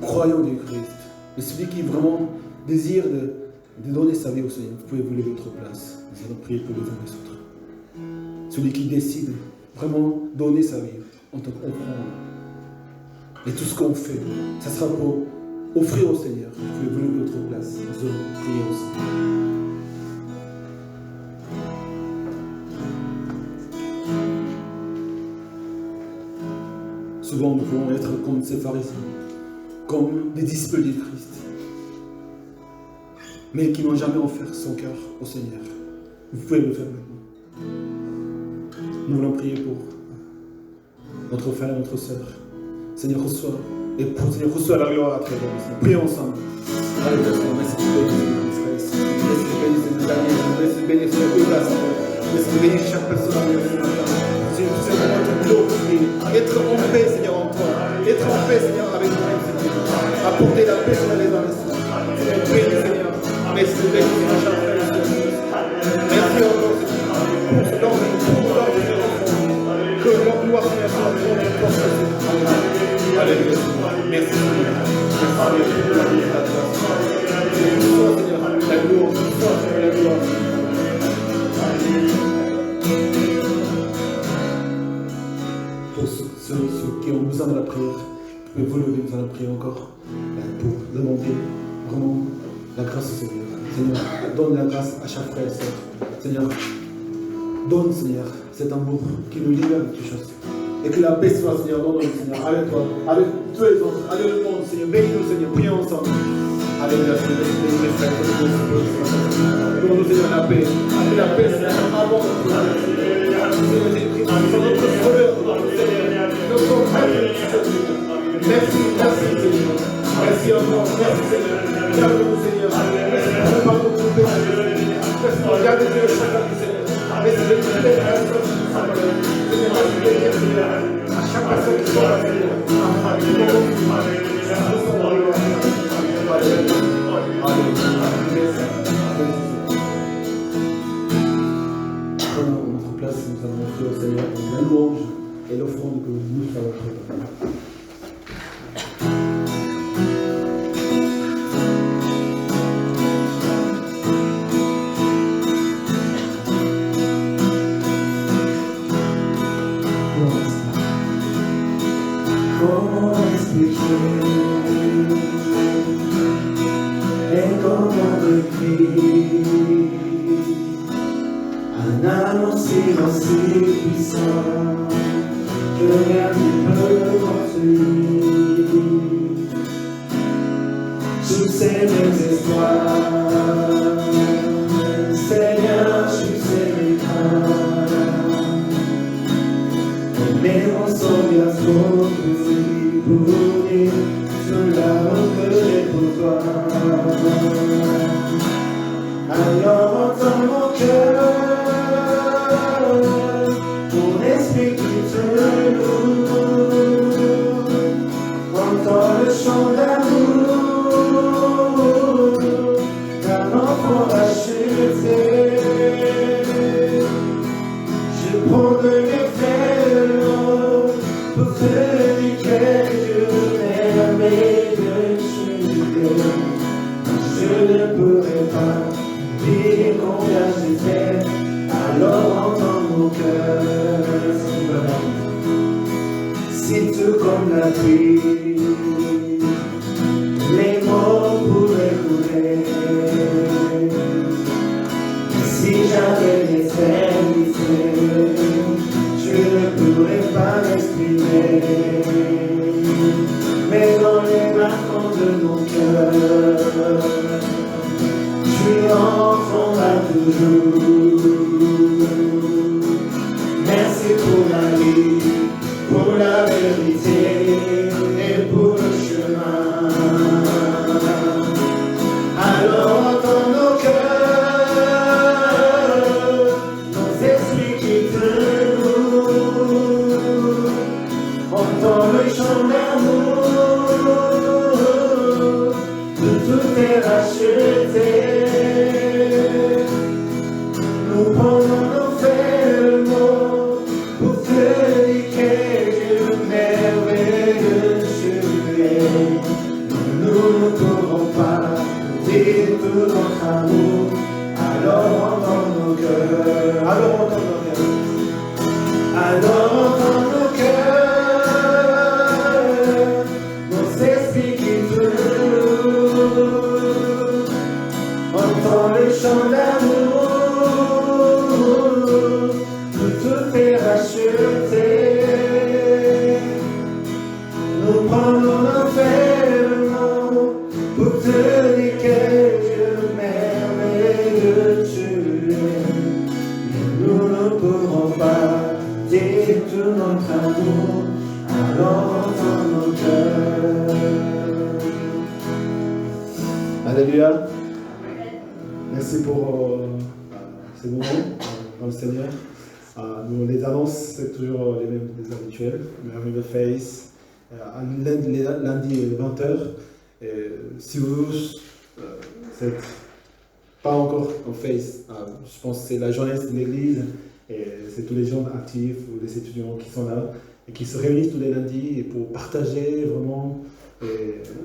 croyant du Christ, mais celui qui vraiment désire de donner sa vie au Seigneur, vous pouvez vous lever votre place. Nous allons prier pour les uns et les autres. Celui qui décide vraiment donner sa vie en tant qu'offrande. Et tout ce qu'on fait, ça sera pour offrir au Seigneur. Vous pouvez vous lever votre place. Nous allons prier ensemble. Souvent, nous pouvons être comme ces pharisiens, comme des disciples de Christ, mais qui n'ont jamais offert son cœur au Seigneur. Vous pouvez le faire maintenant. Nous voulons prier pour notre frère et notre sœur. Seigneur, reçois, et pour Seigneur, reçois la gloire à travers nous. Prions ensemble. Alléluia, merci pour bénir Daniel, merci pour bénir merci pour bénir chaque personne. C'est vraiment te glorifier, être en paix, Seigneur, en toi, être en paix, Seigneur, avec nous, Seigneur, apporter la paix sur les hommes, Seigneur, bénis, Seigneur, merci de bénir chaque frère, merci encore, Seigneur, pour l'ordre de l'enfant, que l'emploi, Seigneur, soit en toi, Seigneur, alléluia. sein de la prière. Vous pouvez vous lever, nous allons prier encore pour demander vraiment la grâce au Seigneur. Seigneur, donne la grâce à chaque frère et sœur. Seigneur, donne, Seigneur, cet amour qui nous libère de toutes choses. Et que la paix soit, Seigneur, dans notre Seigneur, avec toi, avec tous les autres, avec le monde, Seigneur. Bénis-nous, Seigneur, prions ensemble. Alléluia, Seigneur, bénis mes frères, donne-nous, Seigneur, la paix. Avec la paix, Seigneur, avant notre Seigneur, Jésus-Christ, sur notre sauveur, notre Seigneur, notre Maître. Merci, merci, Seigneur. Merci encore, merci, Seigneur. Garde-nous, Seigneur. Merci pour ne pas nous tromper, Seigneur. Merci pour garder Dieu chacun, Seigneur. Merci de toutes les personnes qui sont là. Seigneur, merci de bénir, Seigneur. À chaque personne qui soit là, Seigneur. Prenons notre place, nous allons offrir au Seigneur la louange et l'offrande que nous allons faire.
Comment expliquer et comment décrire un amour si puissant que rien ne peut contenir tous ces mes espoirs, Seigneur, tous ces mes craintes. Mais on s'en vient trop petit pour dire tout l'amour que j'ai pour toi. Alors entends mon cœur, mon esprit qui te loue. Entends le chant d'amour d'un enfant racheté. Je prends de mes frères pour te dire que Dieu merveilleux je ne pourrais pas dire combien je t'aime, alors entends mon cœur. Si tout comme la pluie, les mots pourraient couler. Si j'avais les extrémités, je ne pourrais pas m'exprimer. Mais dans les marquants de mon cœur, tu entendras toujours. Merci pour la vie, pour la vérité et pour le chemin. Alors entends nos cœurs, nos esprits qui te louent. Entends le chant d'amour de tout est racheté. Nous prenons nos fermes pour te dire que Dieu merveilleux tu es. Nous ne pourrons pas dire tout notre amour. Alors entends nos cœurs. Alors entends nos cœurs. Alors entends nos cœurs. Nos esprits qui te louent. Entends le chant d'amour. Tout est racheté. Nous prenons nos fermes pour te dire que Dieu merveilleux tu es. Mais nous ne pourrons pas dire tout notre amour. Alors entends nos cœurs.
Alléluia. Merci pour ces moments dans le Seigneur. Nous, les annonces, c'est toujours les mêmes, les habituels. Merveilleux Face, lundi 20h. Si vous n'êtes pas encore en Face, je pense que c'est la jeunesse de l'église, et c'est tous les gens actifs ou les étudiants qui sont là et qui se réunissent tous les lundis et pour partager vraiment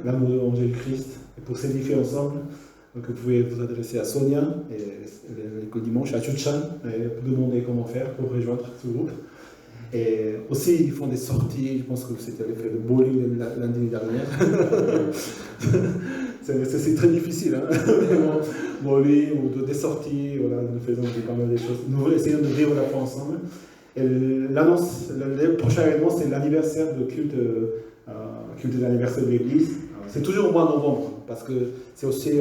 l'amour de Jésus-Christ et pour s'édifier ensemble. Donc vous pouvez vous adresser à Sonia et le dimanche à Chuchan et demander comment faire pour rejoindre ce groupe. Et aussi, ils font des sorties, je pense que c'était l'effet de bowling lundi dernier. C'est très difficile, hein. Bowling ou des sorties, voilà, nous faisons pas mal de choses. Nous essayons de vivre la foi ensemble. Et l'annonce, le prochain événement, c'est l'anniversaire de culte de l'anniversaire de l'Église. C'est toujours au mois de novembre, parce que c'est aussi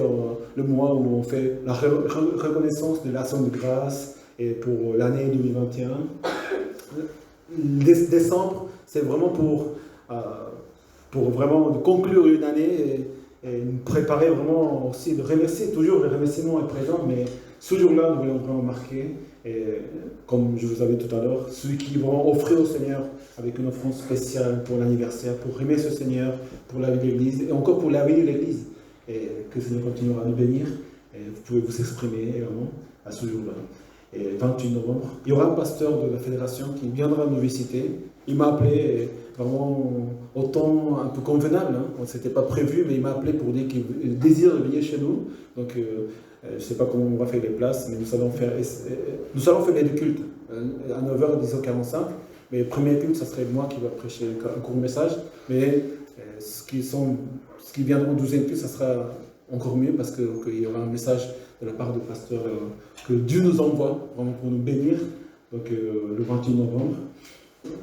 le mois où on fait la reconnaissance de l'action de grâce et pour l'année 2021. Décembre, c'est vraiment pour vraiment conclure une année et nous préparer vraiment aussi de remercier. Toujours le remerciement est présent, mais ce jour-là, nous voulons vraiment marquer. Et comme je vous avais dit tout à l'heure, ceux qui vont offrir au Seigneur avec une offrande spéciale pour l'anniversaire, pour remercier ce Seigneur, pour la vie de l'Église et encore pour la vie de l'Église. Et que le Seigneur continuera à nous bénir. Et vous pouvez vous exprimer également à ce jour-là. Et 28 novembre, il y aura un pasteur de la fédération qui viendra nous visiter. Il m'a appelé vraiment au temps un peu convenable, hein. On ne s'était pas prévu, mais il m'a appelé pour dire qu'il désire venir chez nous. Donc je ne sais pas comment on va faire les places, mais nous allons faire les deux cultes à 9h et 10h45. Mais le premier culte, ça serait moi qui va prêcher un court message. Mais ce qui viendront au 12e culte, ça sera encore mieux parce qu'il y aura un message de la part du pasteur que Dieu nous envoie vraiment pour nous bénir. Donc le 28 novembre.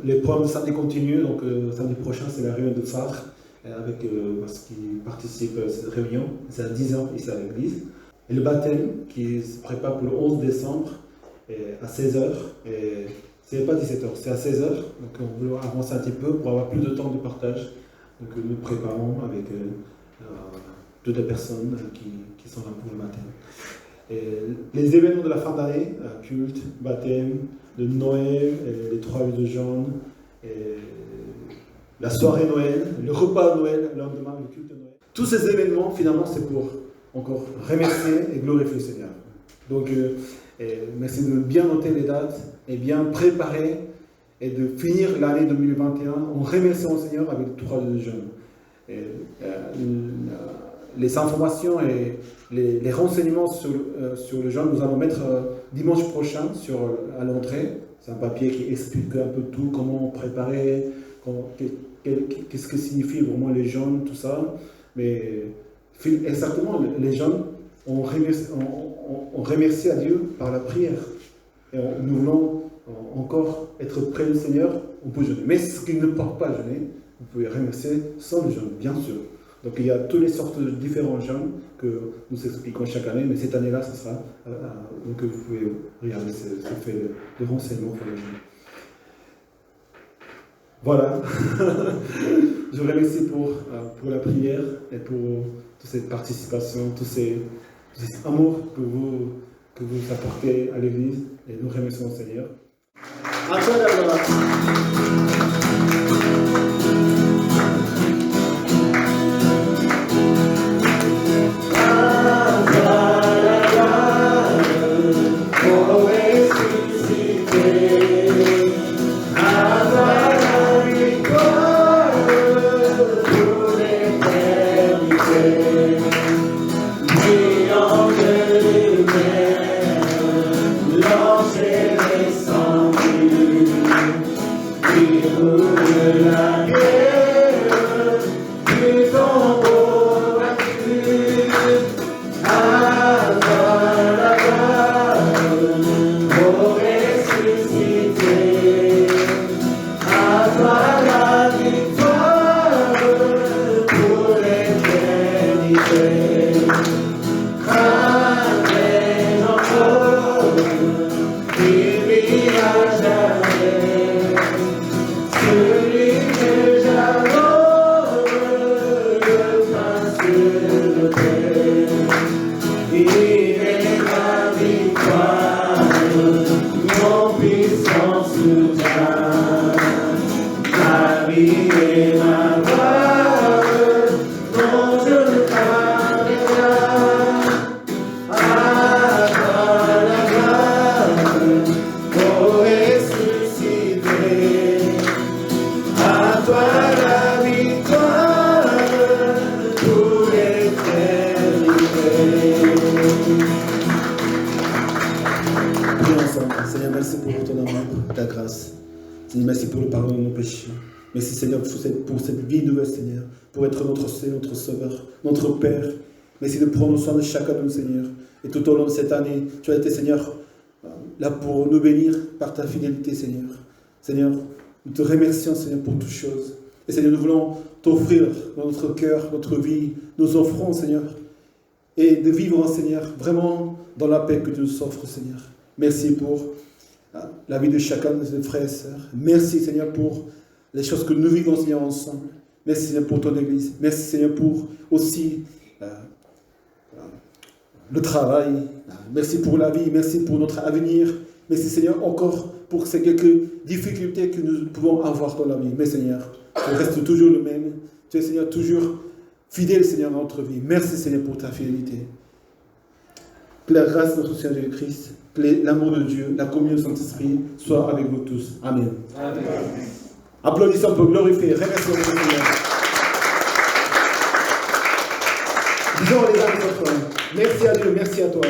Les programmes de samedi continuent. Donc samedi prochain, c'est la réunion de phare avec parce qu'ils participent à cette réunion. C'est à 10h ici à l'église. Et le baptême qui se prépare pour le 11 décembre à 16h. Et c'est pas 17h, c'est à 16h. Donc on veut avancer un petit peu pour avoir plus de temps de partage. Donc nous préparons avec toutes les personnes qui sont là pour le baptême. Et les événements de la fin d'année, culte, baptême, de Noël, les 3 jours de jeûne, la soirée Noël, le repas de Noël, le lendemain, le culte de Noël. Tous ces événements, finalement, c'est pour encore remercier et glorifier le Seigneur. Donc, merci de bien noter les dates et bien préparer et de finir l'année 2021 en remerciant le Seigneur avec 3 jours de jeûne. Les informations et les renseignements sur le jeûne, nous allons mettre dimanche prochain à l'entrée. C'est un papier qui explique un peu tout, comment préparer, qu'est-ce que signifie vraiment les jeûnes, tout ça. Mais exactement, les jeûnes, on remercie à Dieu par la prière. Et nous voulons encore être près du Seigneur, on peut jeûner. Mais ce qui ne porte pas à jeûner, vous pouvez remercier sans le jeûne, bien sûr. Donc il y a toutes les sortes de différents jeûnes que nous expliquons chaque année, mais cette année-là, ce sera. Donc vous pouvez regarder ce fait de renseignements pour les jeûnes. Voilà. Je vous remercie pour la prière et pour toute cette participation, tout cet amour que vous apportez à l'Église. Et nous remercions le Seigneur. À toi d'abord. Seigneur, merci pour le pardon de nos péchés. Merci Seigneur pour cette vie nouvelle, Seigneur, pour être notre Seigneur, notre Sauveur, notre Père. Merci de prendre soin de chacun de nous, Seigneur. Et tout au long de cette année, tu as été, Seigneur, là pour nous bénir par ta fidélité, Seigneur. Seigneur, nous te remercions, Seigneur, pour toutes choses. Et Seigneur, nous voulons t'offrir dans notre cœur, notre vie, nous offrons, Seigneur, et de vivre, Seigneur, vraiment dans la paix que tu nous offres, Seigneur. Merci pour la vie de chacun de nos frères et sœurs. Merci, Seigneur, pour les choses que nous vivons, Seigneur, ensemble. Merci, Seigneur, pour ton Église. Merci, Seigneur, pour aussi le travail. Merci pour la vie. Merci pour notre avenir. Merci, Seigneur, encore pour ces quelques difficultés que nous pouvons avoir dans la vie. Mais, Seigneur, tu restes toujours le même. Tu es, Seigneur, toujours fidèle, Seigneur, à notre vie. Merci, Seigneur, pour ta fidélité. Que la grâce de notre Seigneur Jésus-Christ, que l'amour de Dieu, la communion du Saint-Esprit soit avec vous tous. Amen. Amen. Applaudissons pour glorifier. Remercions le Seigneur. Disons les uns les autres. Merci à Dieu, merci à toi.